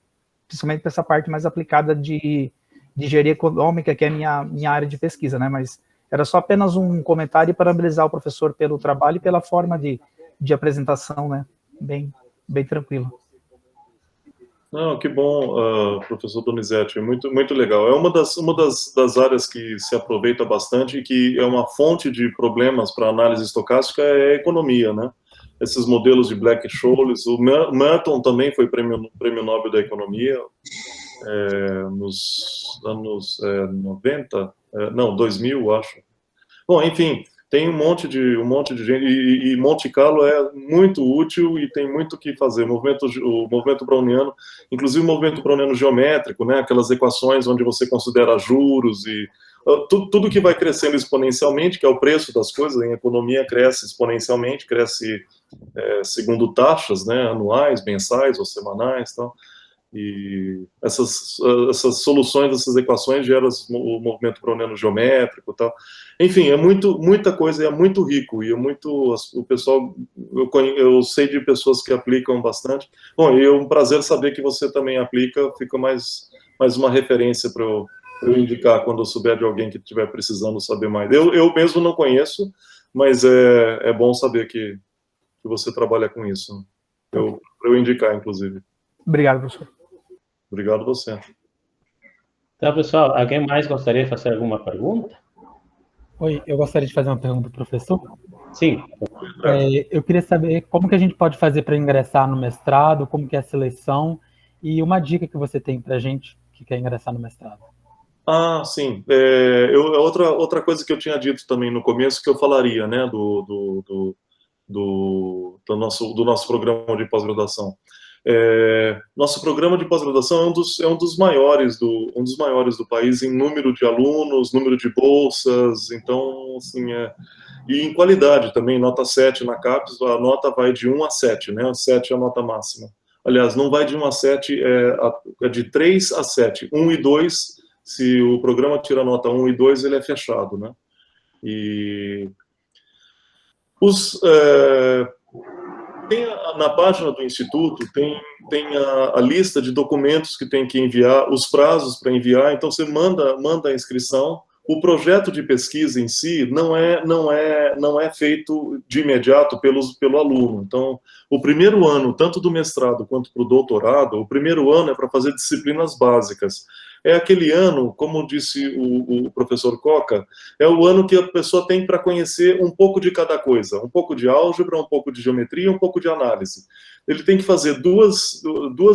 principalmente para essa parte mais aplicada de engenharia econômica, que é a minha área de pesquisa, né? Mas era só apenas um comentário e parabenizar o professor pelo trabalho e pela forma de apresentação, né? Bem tranquilo. Não, que bom, professor Donizetti, muito, muito legal. É uma das áreas que se aproveita bastante e que é uma fonte de problemas para análise estocástica é a economia, né? Esses modelos de Black-Scholes, o Merton também foi prêmio Nobel da Economia nos anos 90, não, 2000, acho. Bom, enfim, tem um monte de gente, e Monte Carlo é muito útil e tem muito o que fazer. O movimento browniano, inclusive o movimento browniano geométrico, né, aquelas equações onde você considera juros e tudo que vai crescendo exponencialmente, que é o preço das coisas, em economia cresce exponencialmente, cresce segundo taxas, né, anuais, mensais ou semanais, tal. E essas soluções, essas equações geram o movimento browniano geométrico, tal. Enfim, é muita coisa, é muito rico e o pessoal, eu sei de pessoas que aplicam bastante. Bom, e é um prazer saber que você também aplica. Fica mais uma referência para eu indicar quando eu souber de alguém que estiver precisando saber mais. Eu mesmo não conheço, mas é bom saber que você trabalha com isso. Para eu indicar, inclusive. Obrigado, professor. Obrigado a você. Então, pessoal, alguém mais gostaria de fazer alguma pergunta? Oi, eu gostaria de fazer uma pergunta para o professor. Sim. Eu queria saber como que a gente pode fazer para ingressar no mestrado, como que é a seleção, e uma dica que você tem para a gente que quer ingressar no mestrado. Ah, sim. Outra coisa que eu tinha dito também no começo que eu falaria, né, do nosso programa de pós-graduação. Nosso programa de pós-graduação é um dos maiores do país em número de alunos, número de bolsas, então, assim, e em qualidade também, nota 7 na CAPES, a nota vai de 1 a 7, né, 7 é a nota máxima. Aliás, não vai de 1 a 7, é de 3 a 7. 1 e 2, se o programa tira nota 1 e 2, ele é fechado, né? E na página do Instituto tem a lista de documentos que tem que enviar, os prazos para enviar, então você manda a inscrição. O projeto de pesquisa em si não é feito de imediato pelo aluno. Então, o primeiro ano, tanto do mestrado quanto para o doutorado, o primeiro ano é para fazer disciplinas básicas. É aquele ano, como disse o professor Coca, é o ano que a pessoa tem para conhecer um pouco de cada coisa, um pouco de álgebra, um pouco de geometria, um pouco de análise. Ele tem que fazer duas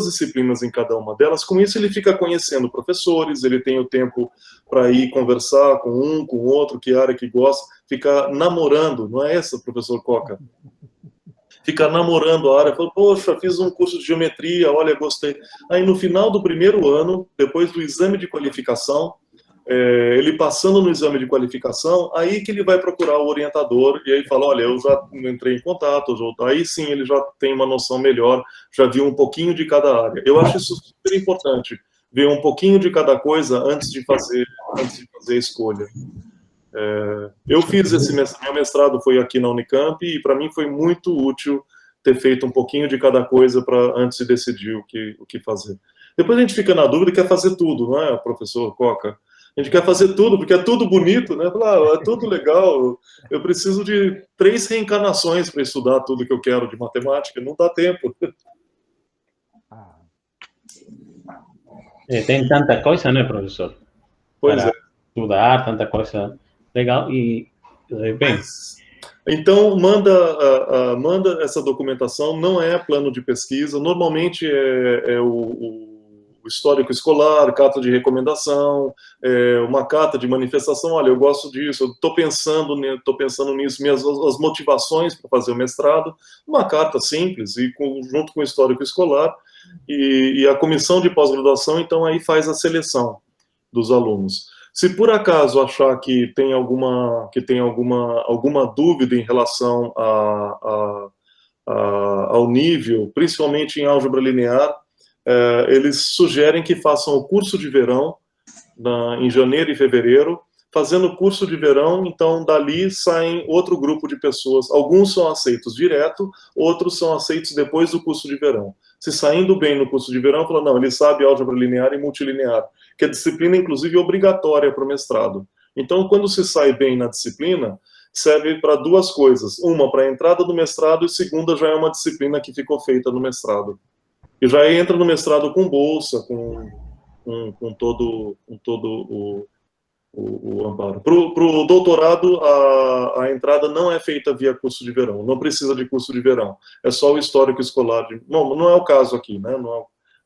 disciplinas em cada uma delas, com isso ele fica conhecendo professores, ele tem o tempo para ir conversar com um, com o outro, que área que gosta, fica namorando, não é essa, professor Coca? Fica namorando a área, fala, poxa, fiz um curso de geometria, olha, gostei. Aí no final do primeiro ano, depois do exame de qualificação, ele passando no exame de qualificação, aí que ele vai procurar o orientador, e aí fala, olha, eu já entrei em contato, aí sim ele já tem uma noção melhor, já viu um pouquinho de cada área. Eu acho isso super importante, ver um pouquinho de cada coisa antes de fazer a escolha. Eu fiz meu mestrado foi aqui na Unicamp, e para mim foi muito útil ter feito um pouquinho de cada coisa antes de decidir o que fazer. Depois a gente fica na dúvida e quer fazer tudo, não é, professor Coca? A gente quer fazer tudo, porque é tudo bonito, né? É tudo legal. Eu preciso de 3 reencarnações para estudar tudo que eu quero de matemática. Não dá tempo. Tem tanta coisa, né, professor? Pois para estudar, tanta coisa legal. E, bem... Então, manda essa documentação, não é plano de pesquisa, normalmente é o histórico escolar, carta de recomendação, uma carta de manifestação, olha, eu gosto disso, eu estou pensando nisso, as motivações para fazer o mestrado, uma carta simples, e junto com o histórico escolar, e a comissão de pós-graduação, então, aí faz a seleção dos alunos. Se por acaso achar que tem alguma dúvida em relação ao nível, principalmente em álgebra linear, eles sugerem que façam o curso de verão em janeiro e fevereiro. Fazendo o curso de verão, então dali saem outro grupo de pessoas. Alguns são aceitos direto, outros são aceitos depois do curso de verão. Se saindo bem no curso de verão, fala, não, ele sabe álgebra linear e multilinear, que é disciplina, inclusive, obrigatória para o mestrado. Então, quando se sai bem na disciplina, serve para 2 coisas. Uma, para a entrada do mestrado, e segunda, já é uma disciplina que ficou feita no mestrado. E já entra no mestrado com bolsa, com todo o amparo. Para o doutorado, a entrada não é feita via curso de verão, não precisa de curso de verão, é só o histórico escolar. Não é o caso aqui, né?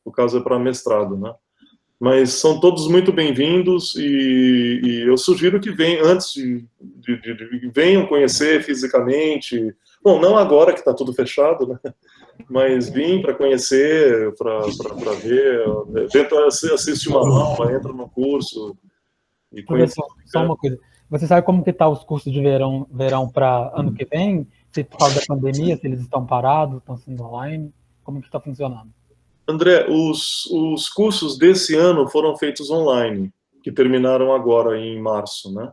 O caso é para mestrado, né? Mas são todos muito bem-vindos, e eu sugiro que venham conhecer fisicamente. Bom, não agora que está tudo fechado, né? Mas vim para conhecer, para ver, assiste uma aula, entra no curso. Professor, só uma coisa. Você sabe como que tá os cursos de verão para ano que vem? Se por causa da pandemia, se eles estão parados, estão sendo online? Como que está funcionando? André, os cursos desse ano foram feitos online, que terminaram agora em março, né?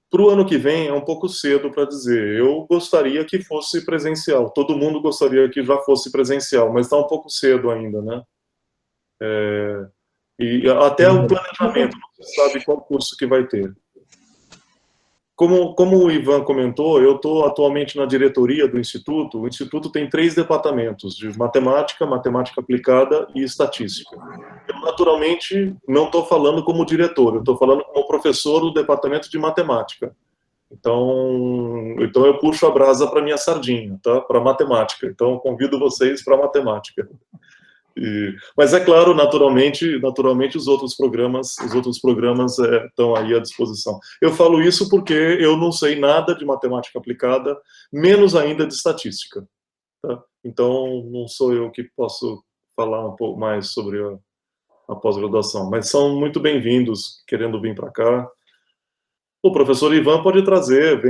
Para o ano que vem é um pouco cedo para dizer. Eu gostaria que fosse presencial. Todo mundo gostaria que já fosse presencial, mas está um pouco cedo ainda, né? E até o planejamento, não se sabe qual curso que vai ter. como o Ivan comentou, eu estou atualmente na diretoria do Instituto. O Instituto tem 3 departamentos, de matemática, matemática aplicada e estatística. Eu, naturalmente, não estou falando como diretor, eu estou falando como professor do departamento de matemática. Então eu puxo a brasa para minha sardinha, tá? Para matemática. Então, convido vocês para matemática. Mas é claro, naturalmente os outros programas estão aí à disposição. Eu falo isso porque eu não sei nada de matemática aplicada, menos ainda de estatística. Tá? Então, não sou eu que posso falar um pouco mais sobre a pós-graduação, mas são muito bem-vindos, querendo vir para cá. O professor Ivan pode trazer,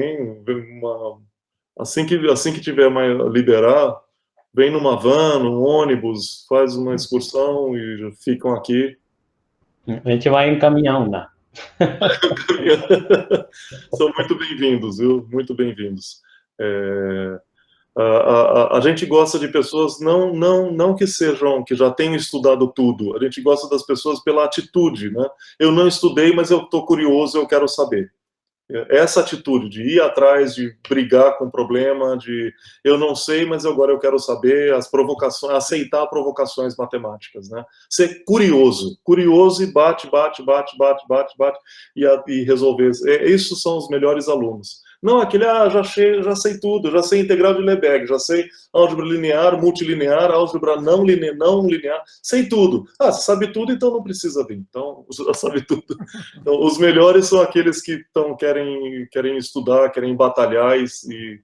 assim que tiver mais liberar, vem numa van, num ônibus, faz uma excursão e ficam aqui. A gente vai em caminhão, né? São muito bem-vindos, viu? Muito bem-vindos. A gente gosta de pessoas não que já tenham estudado tudo. A gente gosta das pessoas pela atitude, né? Eu não estudei, mas eu estou curioso, eu quero saber. Essa atitude de ir atrás, de brigar com o problema, de eu não sei, mas agora eu quero saber, as provocações, aceitar provocações matemáticas, né? Ser curioso e bate e resolver. Isso são os melhores alunos. Não aquele, já sei tudo, já sei integral de Lebesgue, já sei álgebra linear, multilinear, álgebra não linear, sei tudo. Você sabe tudo, então não precisa vir. Então, já sabe tudo. Então, os melhores são aqueles que querem estudar, querem batalhar e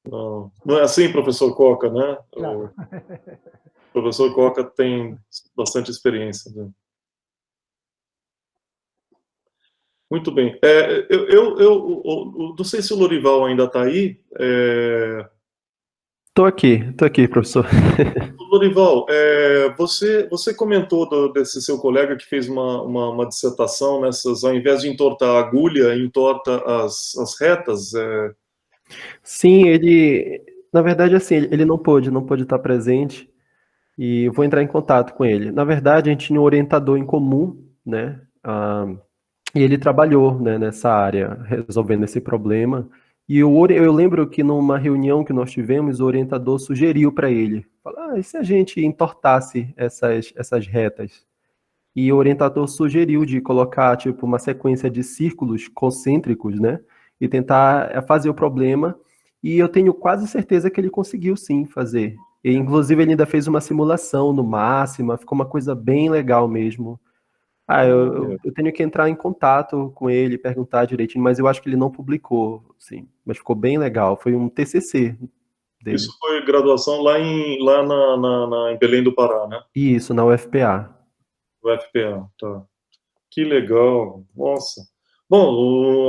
não é assim, professor Coca, né? Claro. O professor Coca tem bastante experiência, né? Muito bem. Eu não sei se o Lorival ainda está aí. Tô aqui, professor. Lorival, você comentou desse seu colega que fez uma dissertação nessas, ao invés de entortar a agulha, entorta as retas. Sim, na verdade, assim, ele não pôde estar presente e eu vou entrar em contato com ele. Na verdade, a gente tinha um orientador em comum, né? E ele trabalhou, né, nessa área, resolvendo esse problema. E eu lembro que numa reunião que nós tivemos, o orientador sugeriu para ele, e se a gente entortasse essas retas? E o orientador sugeriu de colocar, tipo, uma sequência de círculos concêntricos, né? E tentar fazer o problema. E eu tenho quase certeza que ele conseguiu, sim, fazer. E, inclusive, ele ainda fez uma simulação no Máxima, ficou uma coisa bem legal mesmo. Eu tenho que entrar em contato com ele, perguntar direitinho, mas eu acho que ele não publicou, sim. Mas ficou bem legal, foi um TCC dele. Isso foi graduação lá em Belém do Pará, né? Isso, na UFPA. UFPA, tá. Que legal, nossa. Bom,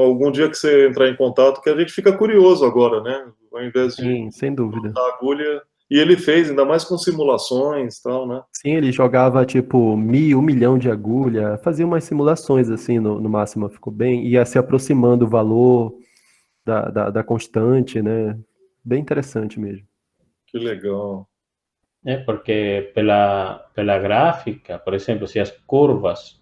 algum dia que você entrar em contato, que a gente fica curioso agora, né? Ao invés de Sim, sem dúvida. botar a agulha. E ele fez, ainda mais com simulações e tal, né? Sim, ele jogava tipo 1 milhão de agulha, fazia umas simulações assim no Máximo, ficou bem, ia se aproximando o valor da constante, né? Bem interessante mesmo. Que legal. Porque pela gráfica, por exemplo, se as curvas,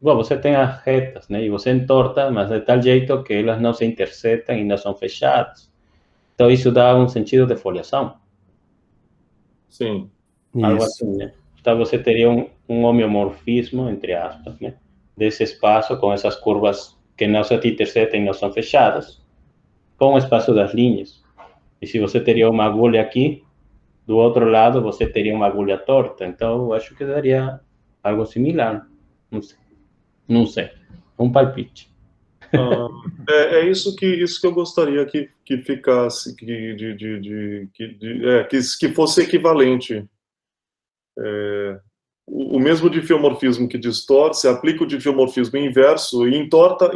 você tem as retas, né? E você entorta, mas de tal jeito que elas não se interceptam e não são fechadas. Então isso dá um sentido de foliação. Sim. Algo assim, né? Então você teria um homeomorfismo, entre aspas, né? Desse espaço com essas curvas que não se interceptam e não são fechadas, com o espaço das linhas. E se você teria uma agulha aqui, do outro lado você teria uma agulha torta. Então eu acho que daria algo similar. Não sei. Um palpite. É isso que eu gostaria que ficasse, que fosse equivalente. O mesmo diffeomorfismo que distorce, aplica o diffeomorfismo inverso e entorta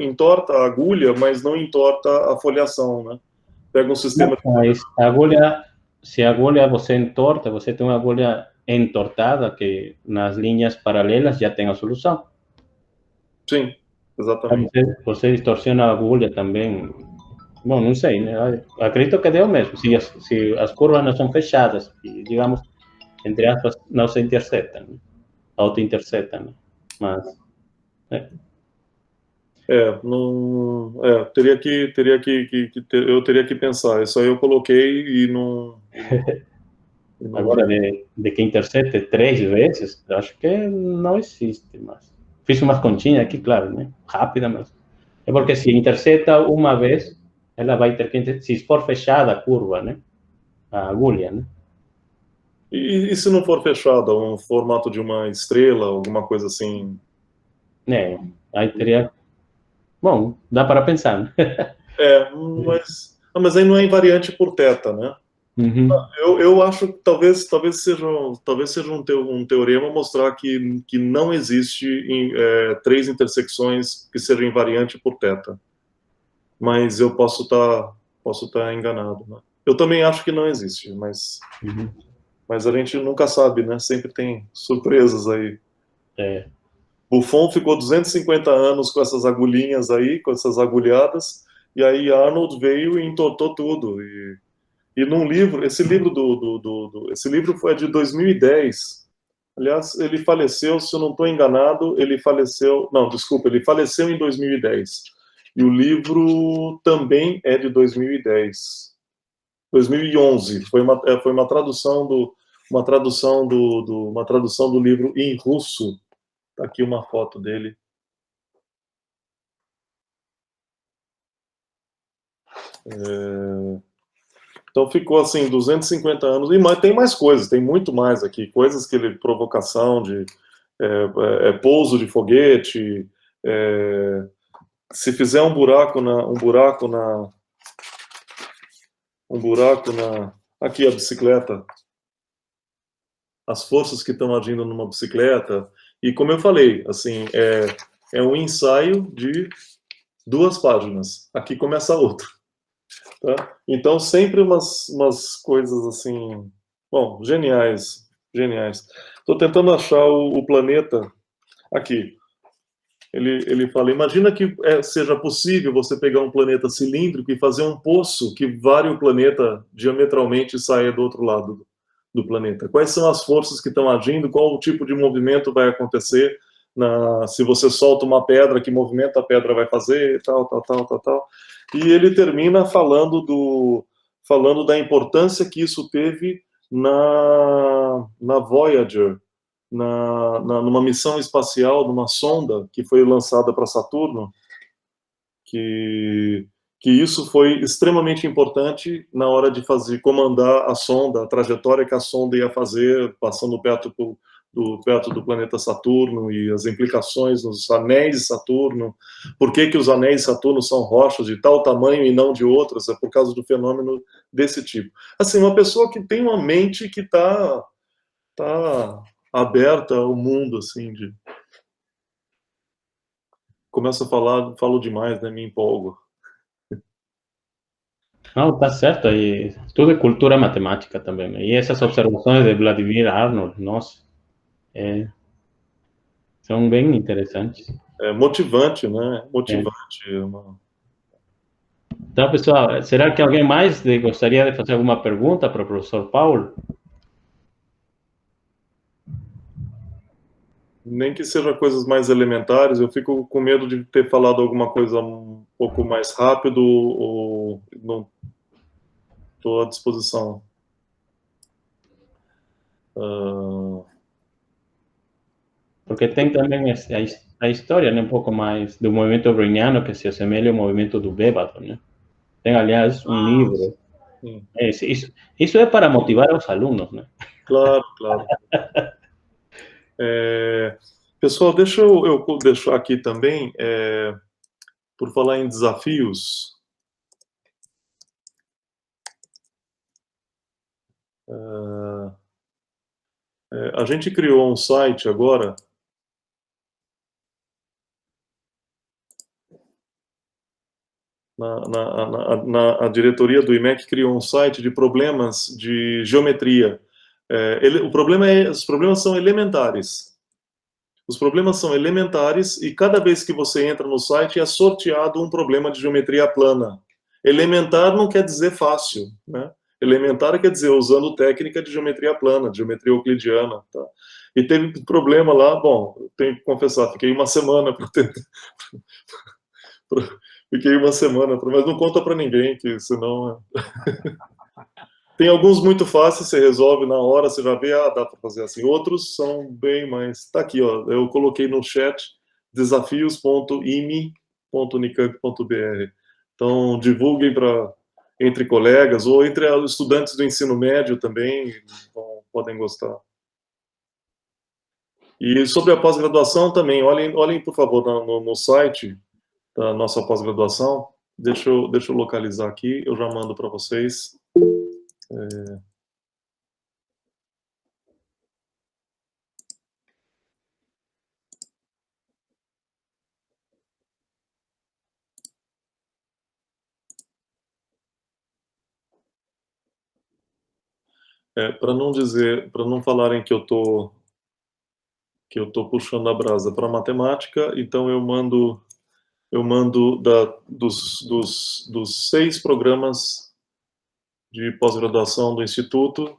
a agulha, mas não entorta a foliação, né? Pega um sistema... Mas se a agulha você entorta, você tem uma agulha entortada que nas linhas paralelas já tem a solução. Sim, exatamente. Você distorciona a agulha também. Bom, não sei, né? Acredito que deu mesmo. Se as curvas não são fechadas, digamos, entre aspas, não se interceptam, né? Auto-interceptam, né? Mas... Eu teria que pensar. Isso aí eu coloquei e não. Agora, de que intercepte 3 vezes, acho que não existe mais. Fiz umas continhas aqui, claro, né? Rápida, mas... É porque se intercepta uma vez, ela vai ter que... Se for fechada a curva, né? A agulha, né? E se não for fechada, um formato de uma estrela, alguma coisa assim? Aí teria... Bom, dá para pensar, né? Mas aí não é invariante por θ, né? Uhum. Eu acho que talvez seja um teorema mostrar que não existe 3 intersecções que sejam invariante por θ. Mas eu posso estar enganado, né? Eu também acho que não existe, mas a gente nunca sabe, né? Sempre tem surpresas aí. Buffon ficou 250 anos com essas agulhinhas aí, com essas agulhadas, e aí Arnold veio e entortou tudo. E num livro, esse livro foi de 2010. Aliás, ele faleceu, se eu não estou enganado, ele faleceu em 2010. E o livro também é de 2010. 2011. Foi uma tradução do livro em russo. Tá aqui uma foto dele. Então ficou assim 250 anos e tem mais coisas, tem muito mais aqui, coisas que ele provocação de pouso de foguete, se fizer um buraco na aqui a bicicleta, as forças que estão agindo numa bicicleta, e como eu falei, assim, é um ensaio de 2 páginas. Aqui começa outro. Tá? Então, sempre umas coisas assim, bom, geniais. Estou tentando achar o planeta aqui. Ele fala, imagina que seja possível você pegar um planeta cilíndrico e fazer um poço que varie o planeta diametralmente e saia do outro lado do planeta. Quais são as forças que estão agindo? Qual o tipo de movimento vai acontecer? Se você solta uma pedra, que movimento a pedra vai fazer? Tal. E ele termina falando da importância que isso teve na Voyager, numa missão espacial, numa sonda que foi lançada para Saturno, que isso foi extremamente importante na hora de comandar a sonda, a trajetória que a sonda ia fazer, passando perto do planeta Saturno e as implicações nos anéis de Saturno. Por que os anéis de Saturno são rochas de tal tamanho e não de outras? É por causa do fenômeno desse tipo. Assim, uma pessoa que tem uma mente que tá aberta ao mundo, assim, começo a falar, falo demais, né? Me empolgo. Não, tá certo. E tudo é cultura matemática também, né? E essas observações de Vladimir Arnold, nossa, são bem interessantes. É motivante, né? Então, pessoal, será que alguém mais gostaria de fazer alguma pergunta para o professor Paulo? Nem que seja coisas mais elementares, eu fico com medo de ter falado alguma coisa um pouco mais rápido ou não estou à disposição. Porque tem também a história, né, um pouco mais do movimento browniano que se assemelha ao movimento do Bébado, né? Tem, aliás, um livro. Isso é para motivar os alunos, né? Claro. Pessoal, deixa eu deixar aqui também, por falar em desafios, a gente criou um site agora, a diretoria do IMEC criou um site de problemas de geometria. Os problemas são elementares. Os problemas são elementares e cada vez que você entra no site é sorteado um problema de geometria plana. Elementar não quer dizer fácil, né? Elementar quer dizer usando técnica de geometria plana, de geometria euclidiana. Tá? E teve problema lá, bom, tenho que confessar, fiquei uma semana para tentar. Fiquei uma semana, mas não conta para ninguém, que senão... Tem alguns muito fáceis, você resolve na hora, você já vê, dá para fazer assim. Outros são bem mais... Tá aqui, ó, eu coloquei no chat desafios.ime.unicamp.br. Então, divulguem entre colegas ou entre os estudantes do ensino médio também, podem gostar. E sobre a pós-graduação também, olhem por favor, no site da nossa pós-graduação. Deixa eu localizar aqui, eu já mando para vocês. Para não falarem que eu tô puxando a brasa para matemática, então eu mando dos 6 programas de pós-graduação do Instituto,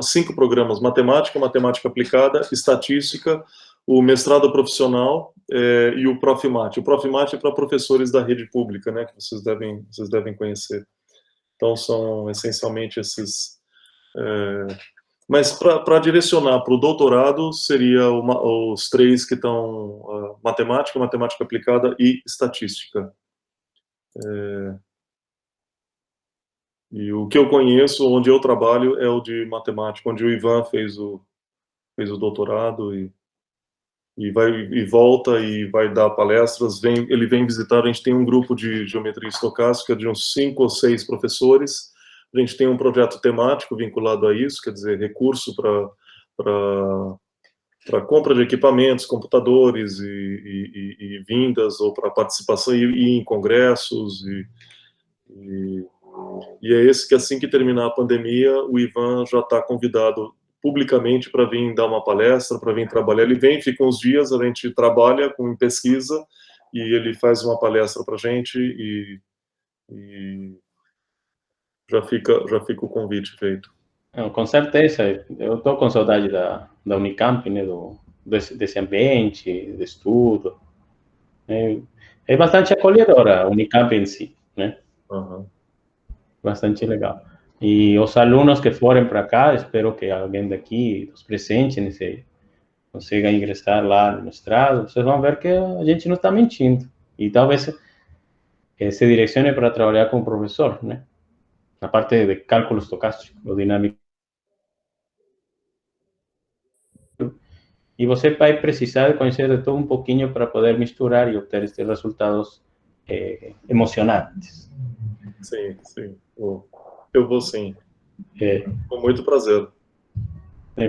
5 programas, matemática aplicada, estatística, o mestrado profissional e o Profimate. O Profimate é para professores da rede pública, né, que vocês devem conhecer. Então, são essencialmente esses... mas para direcionar para o doutorado, seria os 3 que estão matemática aplicada e estatística. E o que eu conheço, onde eu trabalho, é o de matemática, onde o Ivan fez o doutorado e volta e vai dar palestras. Ele vem visitar. A gente tem um grupo de geometria estocástica de uns 5 ou 6 professores. A gente tem um projeto temático vinculado a isso, quer dizer, recurso para compra de equipamentos, computadores e vindas, ou para participação em congressos. E é esse que, assim que terminar a pandemia, o Ivan já está convidado publicamente para vir dar uma palestra, para vir trabalhar. Ele vem, fica uns dias, a gente trabalha com pesquisa, e ele faz uma palestra para a gente, e já fica o convite feito. Com certeza, eu estou com saudade da Unicamp, né, desse ambiente de estudo. É bastante acolhedora a Unicamp em si, né? Uhum. Bastante legal. E os alunos que forem para cá, espero que alguém daqui, dos presentes, consiga ingressar lá no mestrado. Vocês vão ver que a gente não está mentindo. E talvez se direcione para trabalhar com o professor, né? Na parte de cálculo estocástico, ou dinâmico. E você vai precisar de conhecer de todo um pouquinho para poder misturar e obter estes resultados emocionantes. Sim. Eu vou sim. Com muito prazer.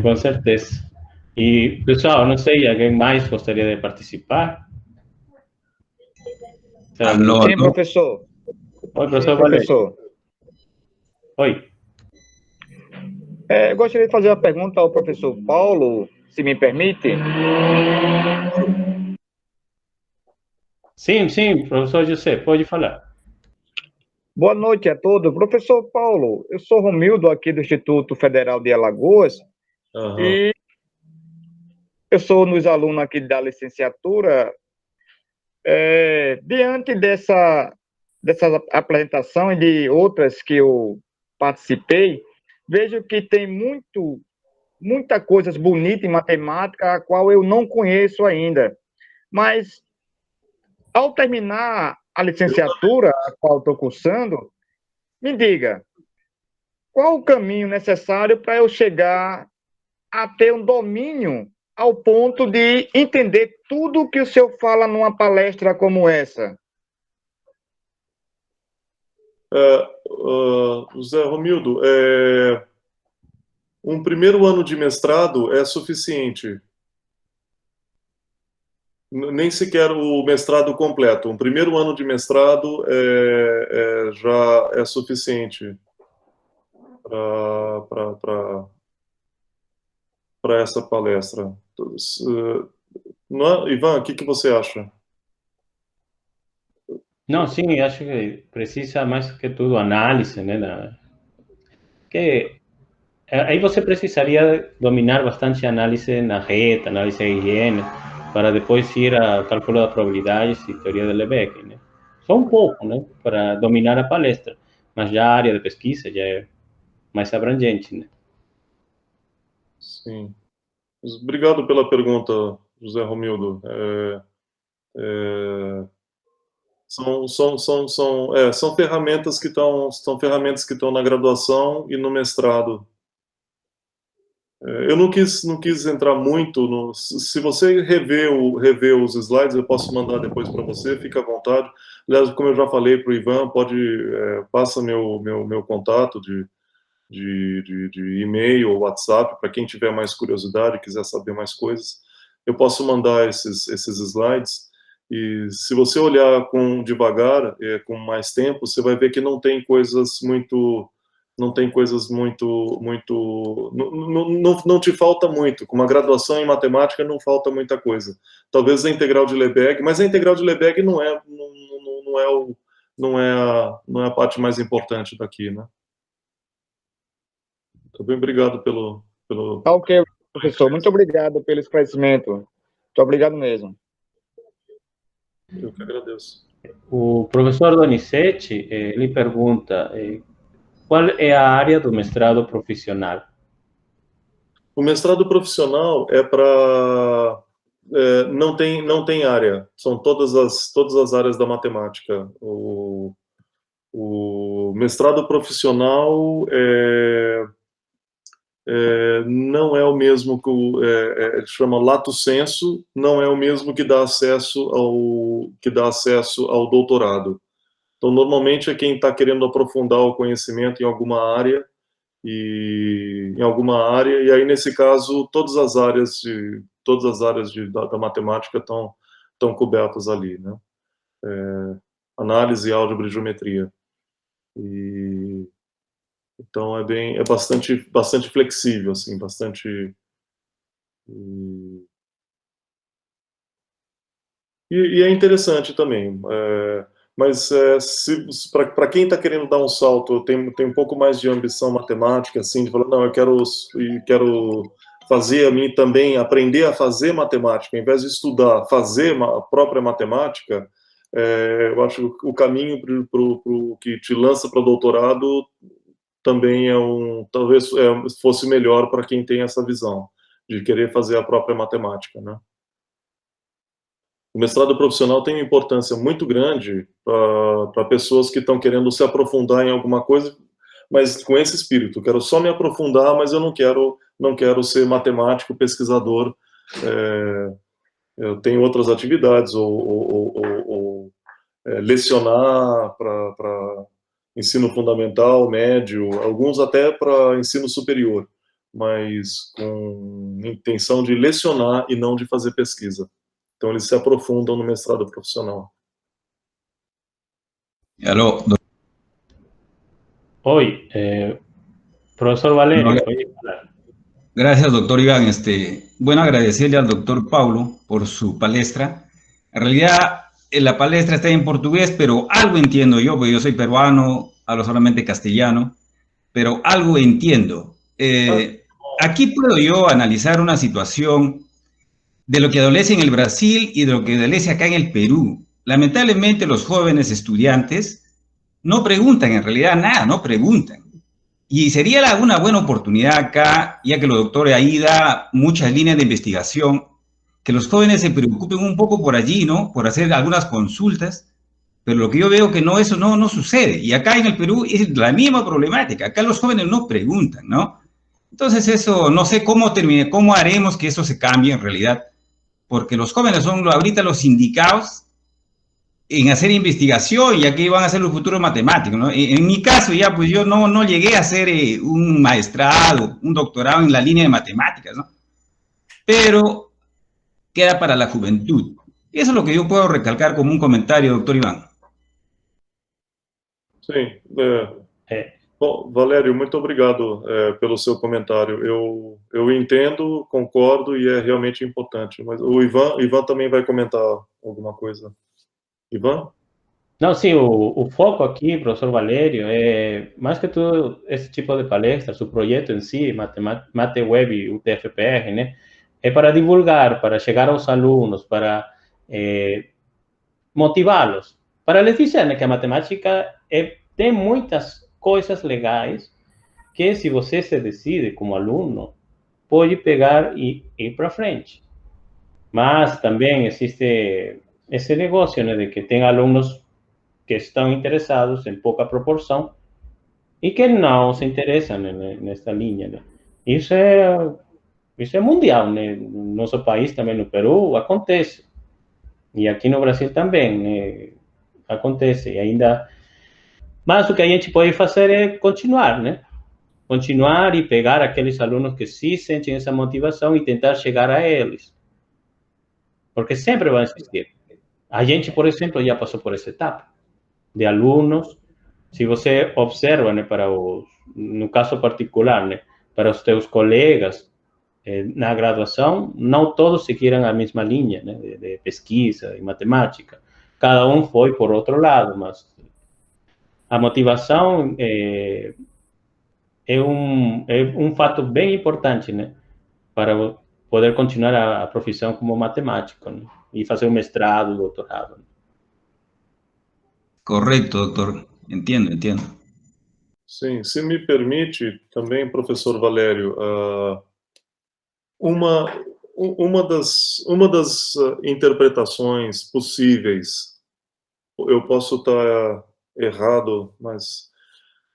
Com certeza. E, pessoal, não sei, alguém mais gostaria de participar? Sim, professor. Oi, professor Valério. Oi. Eu gostaria de fazer uma pergunta ao professor Paulo, se me permite. Sim, professor José, pode falar. Boa noite a todos. Professor Paulo, eu sou Romildo, aqui do Instituto Federal de Alagoas, e eu sou um dos alunos aqui da licenciatura. Diante dessa apresentação e de outras que eu participei, vejo que tem muita coisa bonita em matemática, a qual eu não conheço ainda. Mas, ao terminar a licenciatura, a qual estou cursando, me diga, qual o caminho necessário para eu chegar a ter um domínio ao ponto de entender tudo o que o senhor fala numa palestra como essa? José Romildo, um primeiro ano de mestrado é suficiente. Nem sequer o mestrado completo. Um primeiro ano de mestrado já é suficiente para essa palestra. Ivan, o que você acha? Não, sim, acho que precisa mais que tudo análise, né? Aí você precisaria dominar bastante análise na rede, análise de higiene, para depois ir a cálculo de probabilidades e teoria de Lebesgue, né? Só um pouco, né, para dominar a palestra, mas já a área de pesquisa já é mais abrangente, né? Sim. Obrigado pela pergunta, José Romildo. São ferramentas que estão na graduação e no mestrado. Eu não quis entrar muito se você rever os slides, eu posso mandar depois para você, fica à vontade. Aliás, como eu já falei para o Ivan, passa meu contato de e-mail ou WhatsApp para quem tiver mais curiosidade, quiser saber mais coisas. Eu posso mandar esses slides. E se você olhar devagar, com mais tempo, você vai ver que não tem coisas muito, não te falta muito. Com uma graduação em matemática não falta muita coisa. Talvez a integral de Lebesgue, mas a integral de Lebesgue não é a parte mais importante daqui, né? Muito bem, obrigado pelo... Tá ok, professor. Muito obrigado pelo esclarecimento. Muito obrigado mesmo. Eu que agradeço. O professor Donizetti, ele pergunta qual é a área do mestrado profissional? O mestrado profissional é para... não tem área, são todas as áreas da matemática. O mestrado profissional não é o mesmo que chama lato sensu, não é o mesmo que dá acesso ao doutorado. Então, normalmente é quem está querendo aprofundar o conhecimento em alguma área, e aí nesse caso todas as áreas da matemática estão cobertas ali, né? Análise, álgebra e geometria. Então é bastante flexível, assim, bastante. E é interessante também. Mas para quem está querendo dar um salto, tem um pouco mais de ambição matemática, assim, de falar, não, eu quero fazer a mim também, aprender a fazer matemática, ao invés de estudar, fazer a própria matemática, eu acho que o caminho pro que te lança para o doutorado também talvez fosse melhor para quem tem essa visão, de querer fazer a própria matemática, né? O mestrado profissional tem uma importância muito grande para pessoas que estão querendo se aprofundar em alguma coisa, mas com esse espírito, quero só me aprofundar, mas eu não quero ser matemático, pesquisador, eu tenho outras atividades, ou lecionar para ensino fundamental, médio, alguns até para ensino superior, mas com intenção de lecionar e não de fazer pesquisa. Então, eles se aprofundam no mestrado profissional. Aló. Oi, profesor Valerio. Gracias, doctor Iván. Bueno, agradecerle al doctor Paulo por su palestra. En realidad, la palestra está en portugués, pero algo entiendo yo, porque yo soy peruano, hablo solamente castellano, pero algo entiendo. Aquí puedo yo analizar una situación de lo que adolece en el Brasil y de lo que adolece acá en el Perú. Lamentablemente, los jóvenes estudiantes no preguntan, en realidad nada, no preguntan. Y sería una buena oportunidad acá, ya que los doctores ahí da muchas líneas de investigación, que los jóvenes se preocupen un poco por allí, ¿no? Por hacer algunas consultas, pero lo que yo veo que eso no sucede. Y acá en el Perú es la misma problemática. Acá los jóvenes no preguntan, ¿no? Entonces eso, no sé cómo haremos que eso se cambie en realidad, porque los jóvenes son ahorita los indicados en hacer investigación, ya que van a ser los futuros matemáticos, ¿no? En mi caso ya, pues yo no llegué a hacer un maestrado, un doctorado en la línea de matemáticas, ¿no? Pero queda para la juventud. Eso es lo que yo puedo recalcar como un comentario, doctor Iván. Sim. Bom, Valério, muito obrigado pelo seu comentário. Eu entendo, concordo e é realmente importante. Mas o Ivan também vai comentar alguma coisa. Ivan? Não, sim, o foco aqui, professor Valério, é mais que tudo esse tipo de palestras, o projeto em si, MateWeb e o TFPR, né? é para divulgar, para chegar aos alunos, para motivá-los, para lhes dizer, né, que a matemática tem muitas coisas legais que, se você se decide como aluno, pode pegar e ir para frente. Mas também existe esse negócio, né, de que tem alunos que estão interessados em pouca proporção e que não se interessam, né, nesta linha, né? Isso é mundial, né? No nosso país também, no Peru, acontece. E aqui no Brasil também, né? Acontece. E ainda... Mas o que a gente pode fazer é continuar, né? Continuar e pegar aqueles alunos que sim sentem essa motivação e tentar chegar a eles. Porque sempre vai existir. A gente, por exemplo, já passou por essa etapa de alunos. Se você observa, né, no caso particular, né, para os teus colegas na graduação, não todos seguiram a mesma linha, né, de pesquisa e matemática. Cada um foi por outro lado, mas a motivação é um fato bem importante, né, para poder continuar a profissão como matemático, né, e fazer um mestrado, doutorado. Correcto, doctor. Entiendo. Sim, se me permite também, professor Valério, uma das interpretações possíveis, eu posso estar errado, mas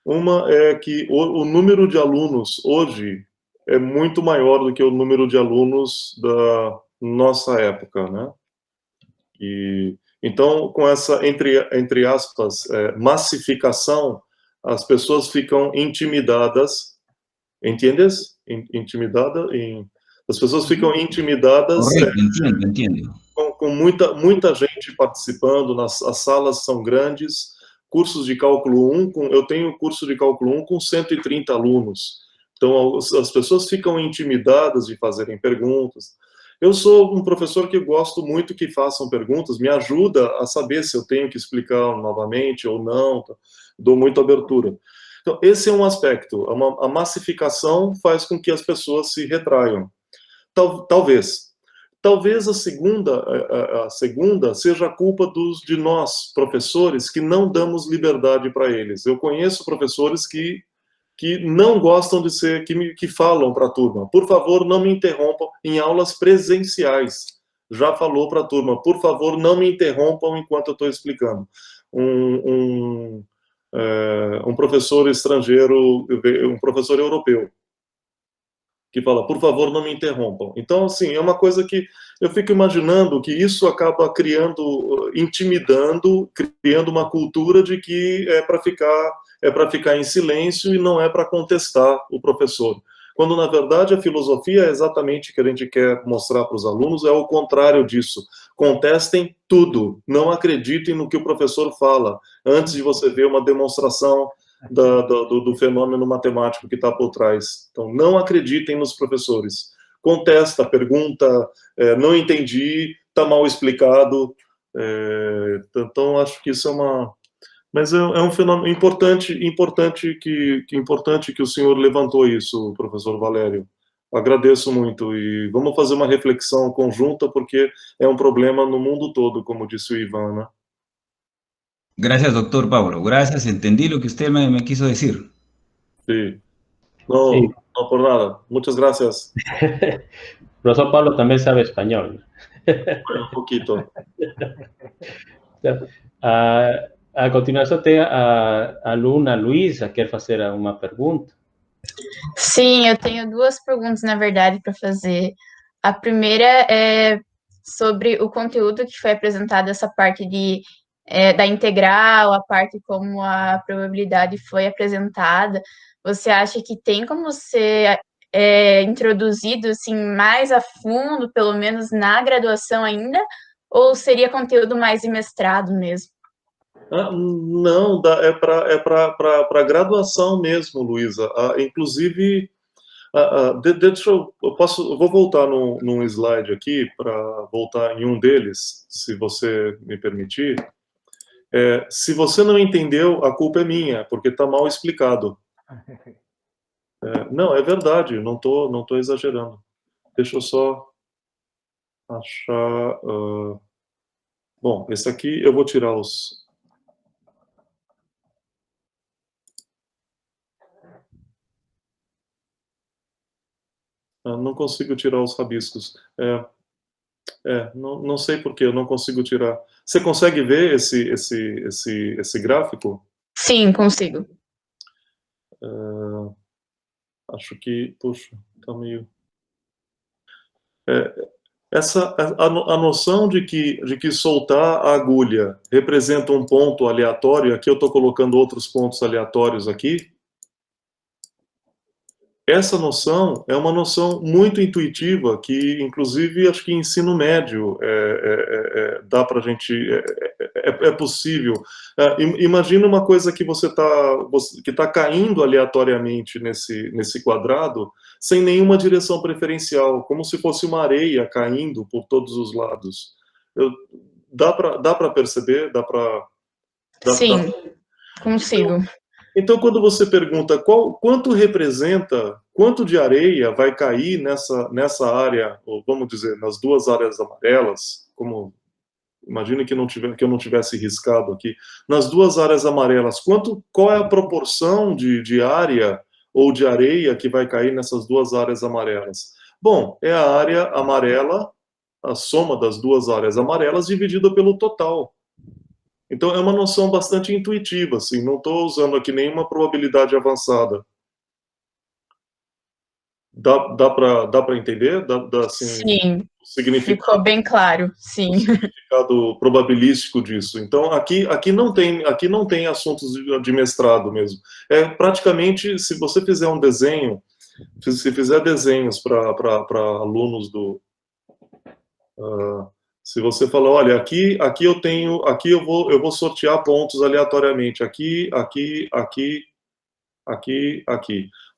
uma é que o número de alunos hoje é muito maior do que o número de alunos da nossa época, né? E então, com essa, entre aspas, massificação, as pessoas ficam intimidadas, entendes? As pessoas ficam intimidadas. Correcto, entiendo. Com muita gente participando, as salas são grandes, cursos de cálculo 1, eu tenho curso de cálculo 1 com 130 alunos, então as pessoas ficam intimidadas de fazerem perguntas. Eu sou um professor que gosto muito que façam perguntas, me ajuda a saber se eu tenho que explicar novamente ou não, dou muita abertura. Então, esse é um aspecto, a massificação faz com que as pessoas se retraiam. Talvez a segunda seja a culpa de nós, professores, que não damos liberdade para eles. Eu conheço professores que não gostam de ser, que falam para a turma, por favor, não me interrompam em aulas presenciais. Já falou para a turma, por favor, não me interrompam enquanto eu estou explicando. Um professor estrangeiro, um professor europeu, que fala, por favor, não me interrompam. Então, assim, é uma coisa que eu fico imaginando que isso acaba intimidando, criando uma cultura de que é para ficar em silêncio e não é para contestar o professor. Quando, na verdade, a filosofia é exatamente o que a gente quer mostrar para os alunos, é o contrário disso. Contestem tudo, não acreditem no que o professor fala, antes de você ver uma demonstração do fenômeno matemático que está por trás. Então, não acreditem nos professores. Contesta, pergunta, não entendi, está mal explicado. Então, acho que isso é uma... Mas é um fenômeno importante que o senhor levantou isso, professor Valério. Agradeço muito e vamos fazer uma reflexão conjunta, porque é um problema no mundo todo, como disse o Ivan, né? Gracias, doctor Pablo. Gracias, entendí lo que usted me quiso decir. Sí. No por nada. Muchas gracias. Profesor Pablo também sabe espanhol. Un poquito. A continuação tem a aluna Luísa, quer fazer uma pergunta? Sim, eu tenho duas perguntas, na verdade, para fazer. A primeira é sobre o conteúdo que foi apresentado, essa parte da integral, a parte como a probabilidade foi apresentada. Você acha que tem como ser introduzido assim, mais a fundo, pelo menos na graduação ainda, ou seria conteúdo mais em mestrado mesmo? Não, é para graduação mesmo, Luísa. Inclusive, eu vou voltar num slide aqui, para voltar em um deles, se você me permitir. Se você não entendeu, a culpa é minha, porque está mal explicado. Não, é verdade, não tô exagerando. Deixa eu só achar... bom, esse aqui eu vou tirar os... não consigo tirar os rabiscos. Não sei por que eu não consigo tirar. Você consegue ver esse gráfico? Sim, consigo. Acho que, puxa, tá meio... a noção de que soltar a agulha representa um ponto aleatório, aqui eu estou colocando outros pontos aleatórios aqui, essa noção é uma noção muito intuitiva, que inclusive acho que em ensino médio dá para a gente, é possível. Imagina uma coisa que você tá caindo aleatoriamente nesse quadrado, sem nenhuma direção preferencial, como se fosse uma areia caindo por todos os lados. Dá para perceber? Sim, consigo. Então, quando você pergunta quanto de areia vai cair nessa área, ou vamos dizer, nas duas áreas amarelas, como imagine que eu não tivesse riscado aqui, nas duas áreas amarelas, qual é a proporção de área ou de areia que vai cair nessas duas áreas amarelas? Bom, é a área amarela, a soma das duas áreas amarelas dividida pelo total. Então, é uma noção bastante intuitiva, assim, não estou usando aqui nenhuma probabilidade avançada. Dá para entender? Sim, ficou bem claro, sim. O significado probabilístico disso. Então, aqui não tem assuntos de mestrado mesmo. Praticamente, se você fizer um desenho, se fizer desenhos para alunos do... se você falar, olha, aqui eu vou sortear pontos aleatoriamente, aqui.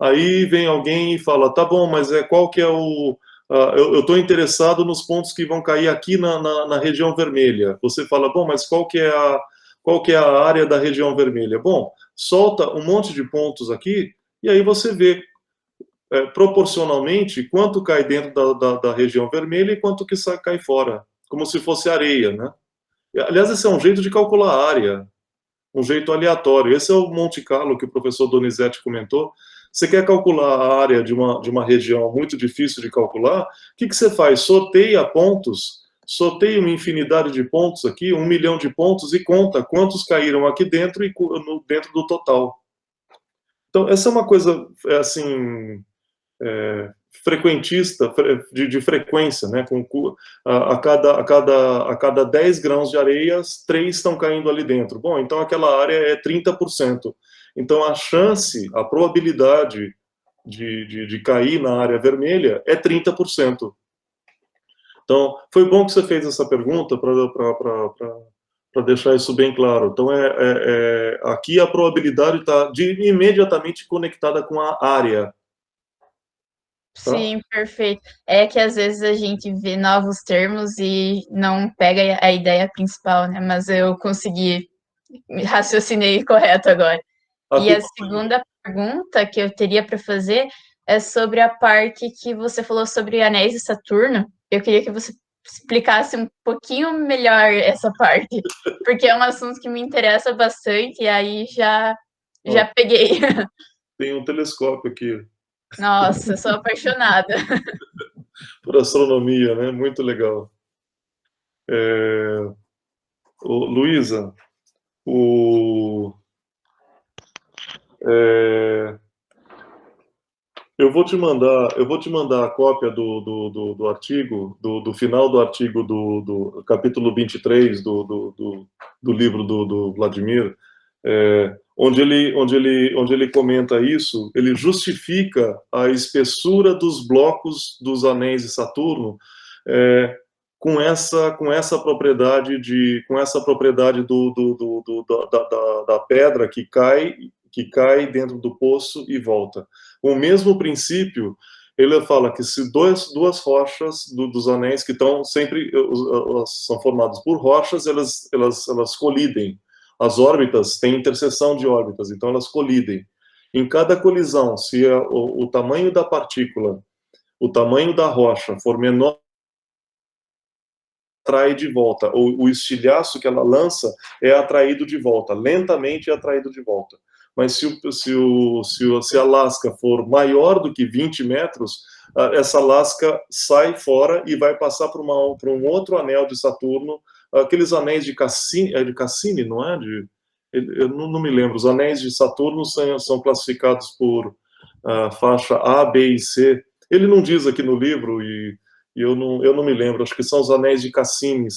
Aí vem alguém e fala, tá bom, mas qual que é o... eu estou interessado nos pontos que vão cair aqui na região vermelha. Você fala, bom, mas qual que é a área da região vermelha? Bom, solta um monte de pontos aqui, e aí você vê proporcionalmente quanto cai dentro da região vermelha e quanto que cai fora. Como se fosse areia, né? Aliás, esse é um jeito de calcular a área, um jeito aleatório. Esse é o Monte Carlo que o professor Donizete comentou. Você quer calcular a área de uma região muito difícil de calcular? O que você faz? Sorteia pontos, sorteia uma infinidade de pontos aqui, 1 milhão de pontos, e conta quantos caíram aqui dentro e dentro do total. Então, essa é uma coisa, assim... frequentista, de frequência, né? A cada 10 grãos de areia, 3 estão caindo ali dentro. Bom, então aquela área é 30%. Então a probabilidade de cair na área vermelha é 30%. Então, foi bom que você fez essa pergunta para deixar isso bem claro. Então, aqui a probabilidade está imediatamente conectada com a área. Sim, perfeito. É que às vezes a gente vê novos termos e não pega a ideia principal, né? Mas eu consegui, raciocinei correto agora. E a segunda pergunta que eu teria para fazer é sobre a parte que você falou sobre anéis de Saturno. Eu queria que você explicasse um pouquinho melhor essa parte, porque é um assunto que me interessa bastante e aí já peguei. Tem um telescópio aqui. Nossa, sou apaixonada. Por astronomia, né? Muito legal. Luísa, eu vou te mandar a cópia do artigo, do final do artigo do capítulo 23 do livro do Vladimir, onde ele comenta isso. Ele justifica a espessura dos blocos dos anéis de Saturno com essa propriedade da pedra que cai dentro do poço e volta. O mesmo princípio, ele fala que se duas rochas dos anéis que estão sempre são formados por rochas, elas colidem. As órbitas têm interseção de órbitas, então elas colidem. Em cada colisão, se o tamanho da partícula, o tamanho da rocha for menor atrai de volta. O estilhaço que ela lança é atraído de volta, lentamente é atraído de volta. Mas se a lasca for maior do que 20 metros, essa lasca sai fora e vai passar para um outro anel de Saturno, aqueles anéis de Cassini, não é? Eu não me lembro. Os anéis de Saturno são classificados por faixa A, B e C. Ele não diz aqui no livro, e eu não me lembro. Acho que são os anéis de Cassini.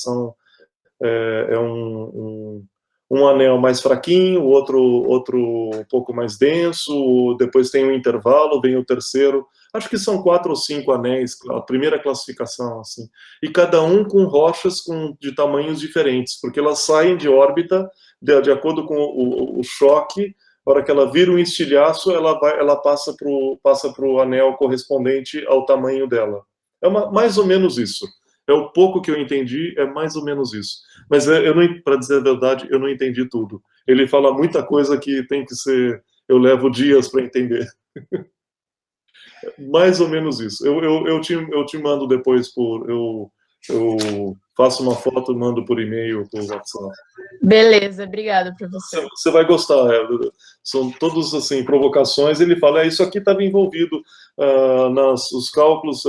Um anel mais fraquinho, outro um pouco mais denso, depois tem um intervalo, vem o terceiro. Acho que são 4 ou 5 anéis, a primeira classificação, assim. E cada um com rochas de tamanhos diferentes, porque elas saem de órbita de acordo com o choque. Na hora que ela vira um estilhaço, ela passa para o anel correspondente ao tamanho dela. É mais ou menos isso. É o pouco que eu entendi, é mais ou menos isso. Mas para dizer a verdade, eu não entendi tudo. Ele fala muita coisa que tem que ser... Eu levo dias para entender. Mais ou menos isso. Eu te mando depois eu faço uma foto e mando por e-mail, por WhatsApp. Beleza, obrigada, professor. Você vai gostar. São todos assim provocações. Ele fala, isso aqui estava envolvido nos cálculos,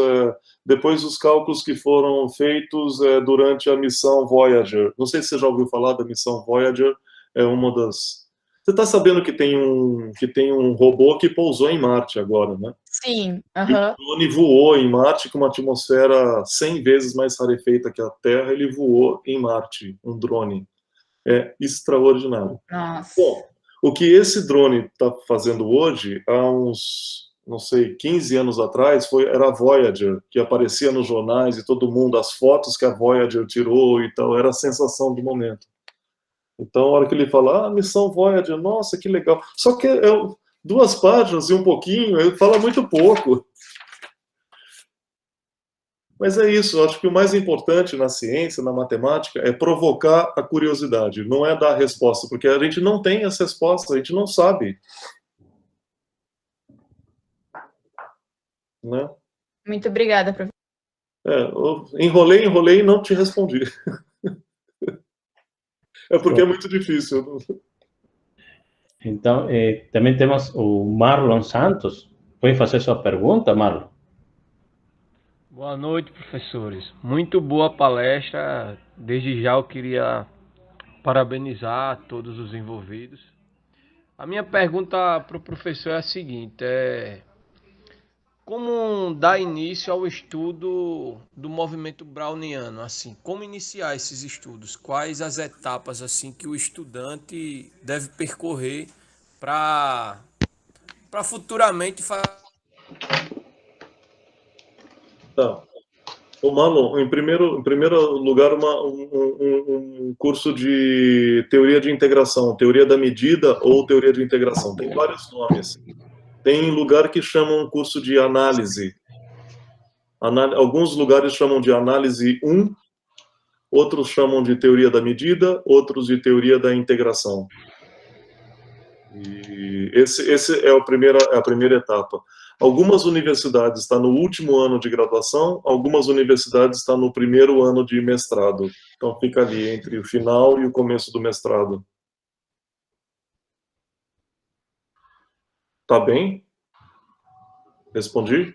depois dos cálculos que foram feitos durante a missão Voyager. Não sei se você já ouviu falar da missão Voyager. É uma das... Você está sabendo que tem um robô que pousou em Marte agora, né? Sim. O drone voou em Marte com uma atmosfera 100 vezes mais rarefeita que a Terra. Ele voou em Marte, um drone. É extraordinário. Nossa. Bom, o que esse drone está fazendo hoje, há uns, não sei, 15 anos atrás, era a Voyager, que aparecia nos jornais e todo mundo, as fotos que a Voyager tirou e tal, era a sensação do momento. Então, a hora que ele fala, missão Voyager, nossa, que legal. Só que 2 páginas e um pouquinho, ele fala muito pouco. Mas é isso, eu acho que o mais importante na ciência, na matemática, é provocar a curiosidade, não é dar a resposta, porque a gente não tem as respostas, a gente não sabe. Né? Muito obrigada, professor. Enrolei e não te respondi. É porque é muito difícil. Então, também temos o Marlon Santos. Pode fazer sua pergunta, Marlon? Boa noite, professores. Muito boa palestra. Desde já eu queria parabenizar todos os envolvidos. A minha pergunta para o professor é a seguinte: como dar início ao estudo do movimento browniano? Assim, como iniciar esses estudos? Quais as etapas assim que o estudante deve percorrer para futuramente fazer? Tá. O Marlon, em primeiro lugar, um curso de teoria de integração, teoria da medida ou teoria de integração. Tem vários nomes. Tem lugar que chamam um curso de análise. Alguns lugares chamam de análise 1, outros chamam de teoria da medida, outros de teoria da integração. E esse é a primeira etapa. Algumas universidades estão no último ano de graduação, algumas universidades estão no primeiro ano de mestrado. Então fica ali entre o final e o começo do mestrado. Tá bem? Respondi?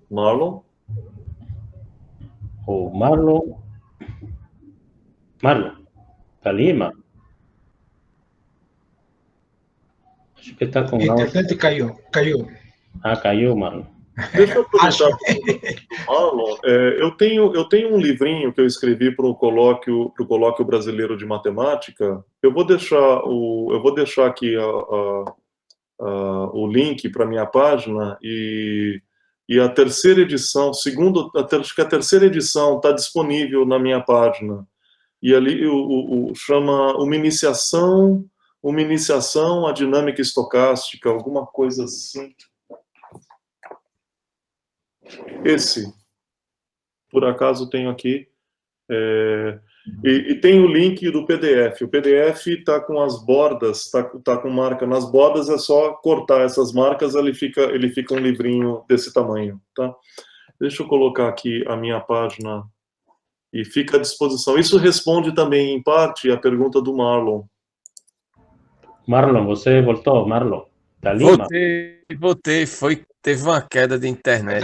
Marlon? O Marlon. Marlon, tá ali, Marlon? Acho que está com... A internet caiu. Caiu, Marlon. Deixa eu perguntar para o Marlon. Eu tenho um livrinho que eu escrevi para o colóquio brasileiro de matemática. Eu vou deixar aqui o link para a minha página e a terceira edição, acho que a terceira edição está disponível na minha página. E ali chama uma iniciação à dinâmica estocástica, alguma coisa assim. Esse, por acaso, tenho aqui. E tem o link do PDF. O PDF está com as bordas, está com marca nas bordas, é só cortar essas marcas, ele fica um livrinho desse tamanho. Tá? Deixa eu colocar aqui a minha página e fica à disposição. Isso responde também, em parte, a pergunta do Marlon. Marlon, você voltou, Marlon? Tá ali, Voltei. Teve uma queda de internet.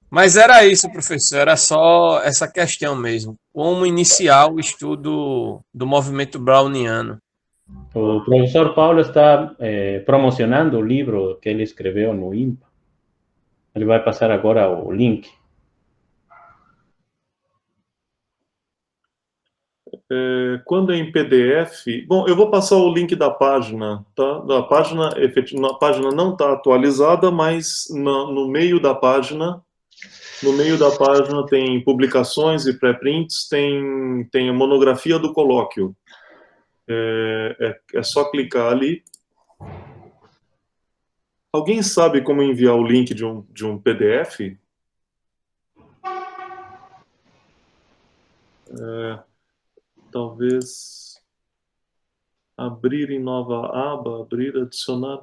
Mas era isso, professor. Era só essa questão mesmo. Como iniciar o estudo do movimento browniano. O professor Paulo está promocionando o livro que ele escreveu no IMPA. Ele vai passar agora o link. Quando é em PDF... Bom, eu vou passar o link da página, tá? A página não está atualizada, mas no meio da página... No meio da página tem publicações e pré-prints, tem a monografia do colóquio. É só clicar ali. Alguém sabe como enviar o link de um PDF? Talvez abrir em nova aba, abrir, adicionar,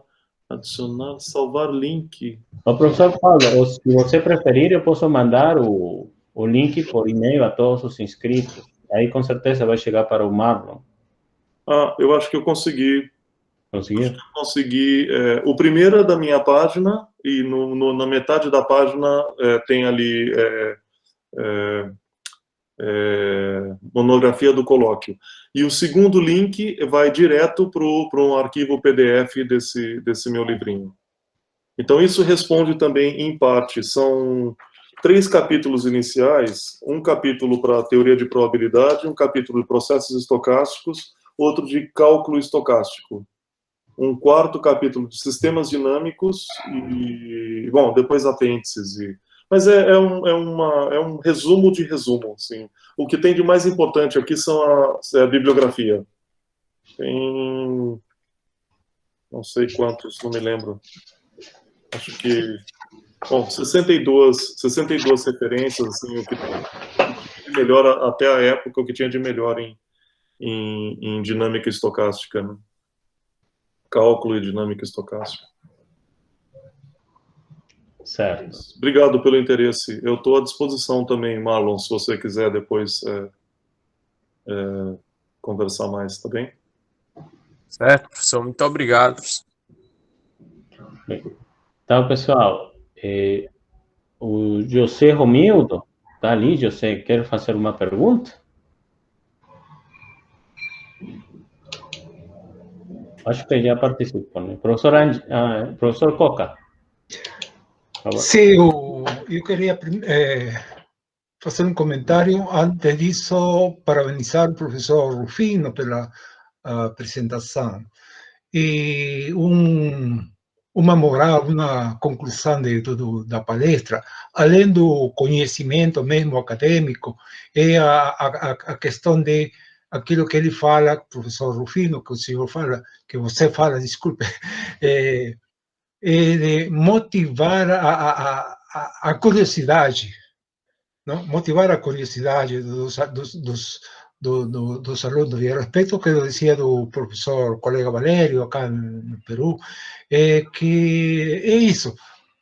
salvar link. O professor Paulo, se você preferir, eu posso mandar o link por e-mail a todos os inscritos. Aí, com certeza, vai chegar para o Marlon. Eu acho que eu consegui. Conseguiu? Consegui. O primeiro é da minha página, e na metade da página tem ali monografia do colóquio. E o segundo link vai direto para um arquivo PDF desse meu livrinho. Então, isso responde também, em parte, são 3 capítulos iniciais, um capítulo para teoria de probabilidade, um capítulo de processos estocásticos, outro de cálculo estocástico, um 4º capítulo de sistemas dinâmicos e, bom, depois apêndices. Mas é um resumo de resumo, assim. O que tem de mais importante aqui é a bibliografia. Tem... não sei quantos, não me lembro. Acho que... bom, 62 referências, assim, o que tinha de melhor até a época, o que tinha de melhor em dinâmica estocástica, né? Cálculo e dinâmica estocástica. Certo. Obrigado pelo interesse. Eu estou à disposição também, Marlon, se você quiser depois conversar mais, tá bem? Certo, professor. Muito obrigado. Então, pessoal, o José Romildo, está ali, José, quer fazer uma pergunta? Acho que já participou, né? Professor Coca. Sim, eu queria fazer um comentário. Antes disso, parabenizar o professor Rufino pela apresentação. E uma moral, uma conclusão da palestra, além do conhecimento mesmo acadêmico, é a questão de aquilo que ele fala, professor Rufino, que o senhor fala, que você fala, desculpe, de motivar a curiosidade, não? Motivar a curiosidade dos alunos. E a respeito do que eu dizia do professor colega Valério, acá no Peru, que é isso,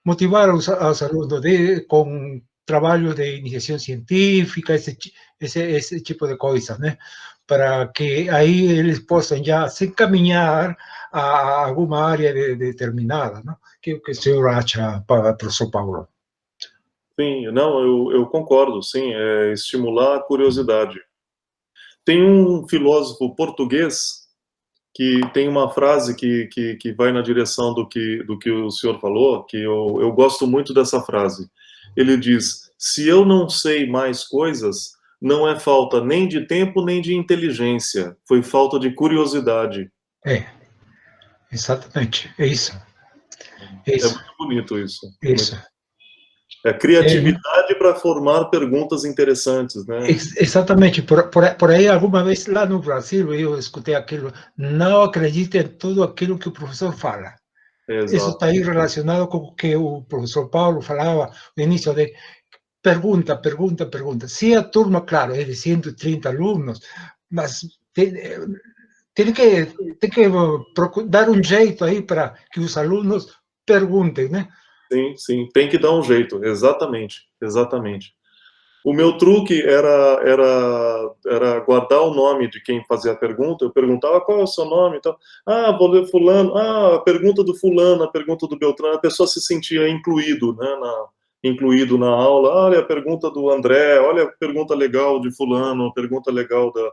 motivar os alunos com trabalhos de iniciação científica, esse tipo de coisas, né? Para que aí eles possam já se encaminhar a alguma área determinada, não? Que o senhor acha, professor Paulo? Sim, não, eu concordo, sim, estimular a curiosidade. Tem um filósofo português que tem uma frase que vai na direção do que o senhor falou, que eu gosto muito dessa frase. Ele diz: se eu não sei mais coisas, não é falta nem de tempo nem de inteligência, foi falta de curiosidade. Exatamente, é isso. É muito bonito isso. Isso. É criatividade para formar perguntas interessantes, né? Exatamente. Por aí, alguma vez lá no Brasil, eu escutei aquilo: não acredite em tudo aquilo que o professor fala. Exato. Isso está aí relacionado com o que o professor Paulo falava no início de pergunta. Se a turma, claro, é de 130 alunos, mas tem que dar um jeito aí para que os alunos perguntem, né? Sim, sim, tem que dar um jeito, exatamente, exatamente. O meu truque era guardar o nome de quem fazia a pergunta. Eu perguntava qual é o seu nome e tal. Ah, vou ler fulano. Ah, a pergunta do fulano, a pergunta do Beltrano. A pessoa se sentia incluído, né, incluído na aula. Olha a pergunta do André, olha a pergunta legal de fulano, a pergunta legal da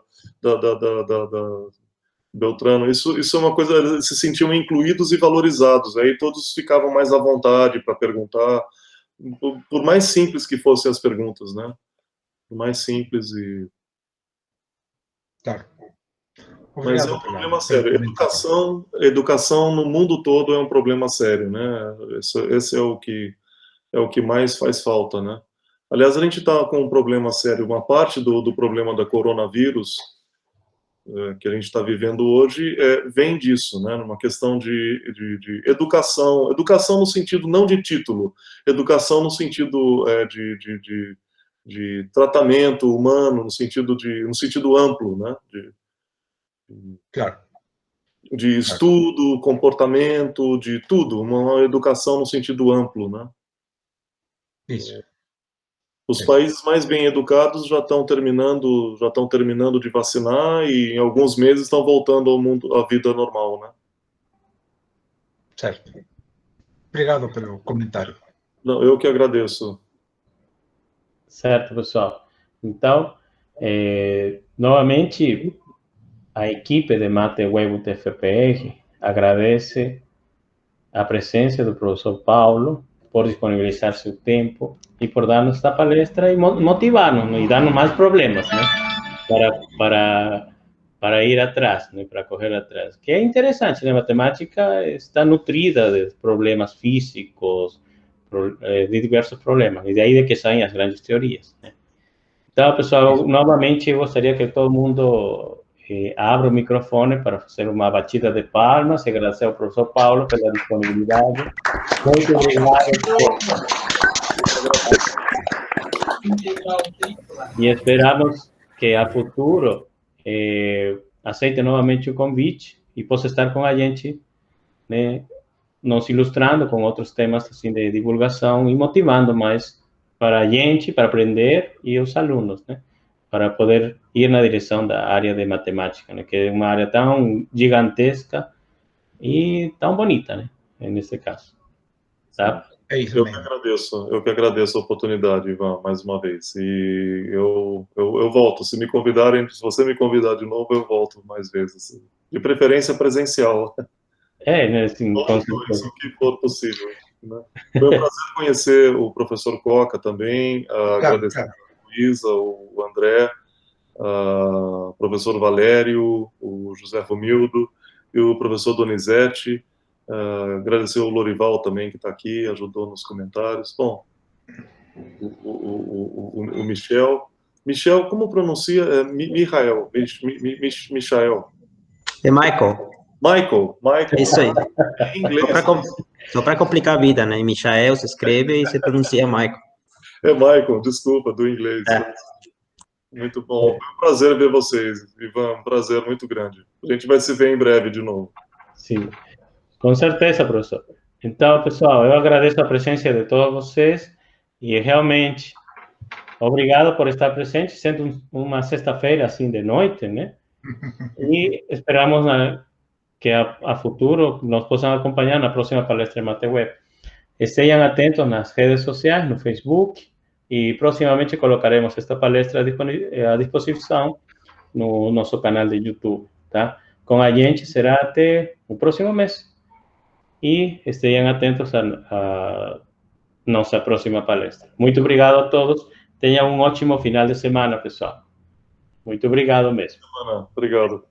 Beltrano. Isso é uma coisa, eles se sentiam incluídos e valorizados. Aí todos ficavam mais à vontade para perguntar, por mais simples que fossem as perguntas, né? Por mais simples e... Claro. Mas é um problema sério. Educação no mundo todo é um problema sério, né? Esse é o que mais faz falta, né? Aliás, a gente está com um problema sério. Uma parte do problema da coronavírus que a gente está vivendo hoje vem disso, né? Numa questão de educação. Educação no sentido não de título, educação no sentido de tratamento humano, no sentido amplo, né? Claro. De estudo, comportamento, de tudo, uma educação no sentido amplo, né? Isso. Os países mais bem educados já estão terminando de vacinar e em alguns meses estão voltando ao mundo, à vida normal, né? Certo. Obrigado pelo comentário. Não, eu que agradeço. Certo, pessoal. Então, novamente, a equipe de Mate Web UTFPR agradece a presença do professor Paulo por disponibilizar seu tempo e por dar-nos esta palestra e motivar-nos, né, e dar-nos mais problemas, né, para ir atrás, né, para correr atrás. Que é interessante, né, a matemática está nutrida de problemas físicos, de diversos problemas, e daí de que saem as grandes teorias, né. Então, pessoal, novamente eu gostaria que todo mundo abra o microfone para fazer uma batida de palmas e agradecer ao professor Paulo pela disponibilidade. Muito obrigado. E esperamos que a futuro aceite novamente o convite e possa estar com a gente, né, nos ilustrando com outros temas assim de divulgação e motivando mais para a gente, para aprender e os alunos, né, para poder ir na direção da área de matemática, né, que é uma área tão gigantesca e tão bonita, né, nesse caso. Tá? É isso eu mesmo. que agradeço a oportunidade, Ivan, mais uma vez. E eu volto. Se você me convidar de novo, eu volto mais vezes. De preferência presencial. Né, assim, isso que for possível. Né? Foi um prazer conhecer o professor Coca também, agradecer a Luísa, o André, o professor Valério, o José Romildo e o professor Donizete. Agradecer o Lorival também, que está aqui, ajudou nos comentários. Bom, o Michel. Michel, como pronuncia? Michael. Michael. É Michael. Michael. É isso aí. Em inglês. Só para complicar a vida, né? Michael se escreve e se pronuncia Michael. É Michael, desculpa, do inglês. Muito bom. Foi um prazer ver vocês, Ivan. Um prazer muito grande. A gente vai se ver em breve de novo. Sim. Com certeza, professor. Então, pessoal, eu agradeço a presença de todos vocês e realmente obrigado por estar presente, sendo uma sexta-feira assim de noite, né? E esperamos que a futuro nos possam acompanhar na próxima palestra de Mate Web. Estejam atentos nas redes sociais, no Facebook, e proximamente colocaremos esta palestra à disposição no nosso canal de YouTube, tá? Com a gente será até o próximo mês. E estejam atentos a nossa próxima palestra. Muito obrigado a todos. Tenham um ótimo final de semana, pessoal. Muito obrigado mesmo. Obrigado.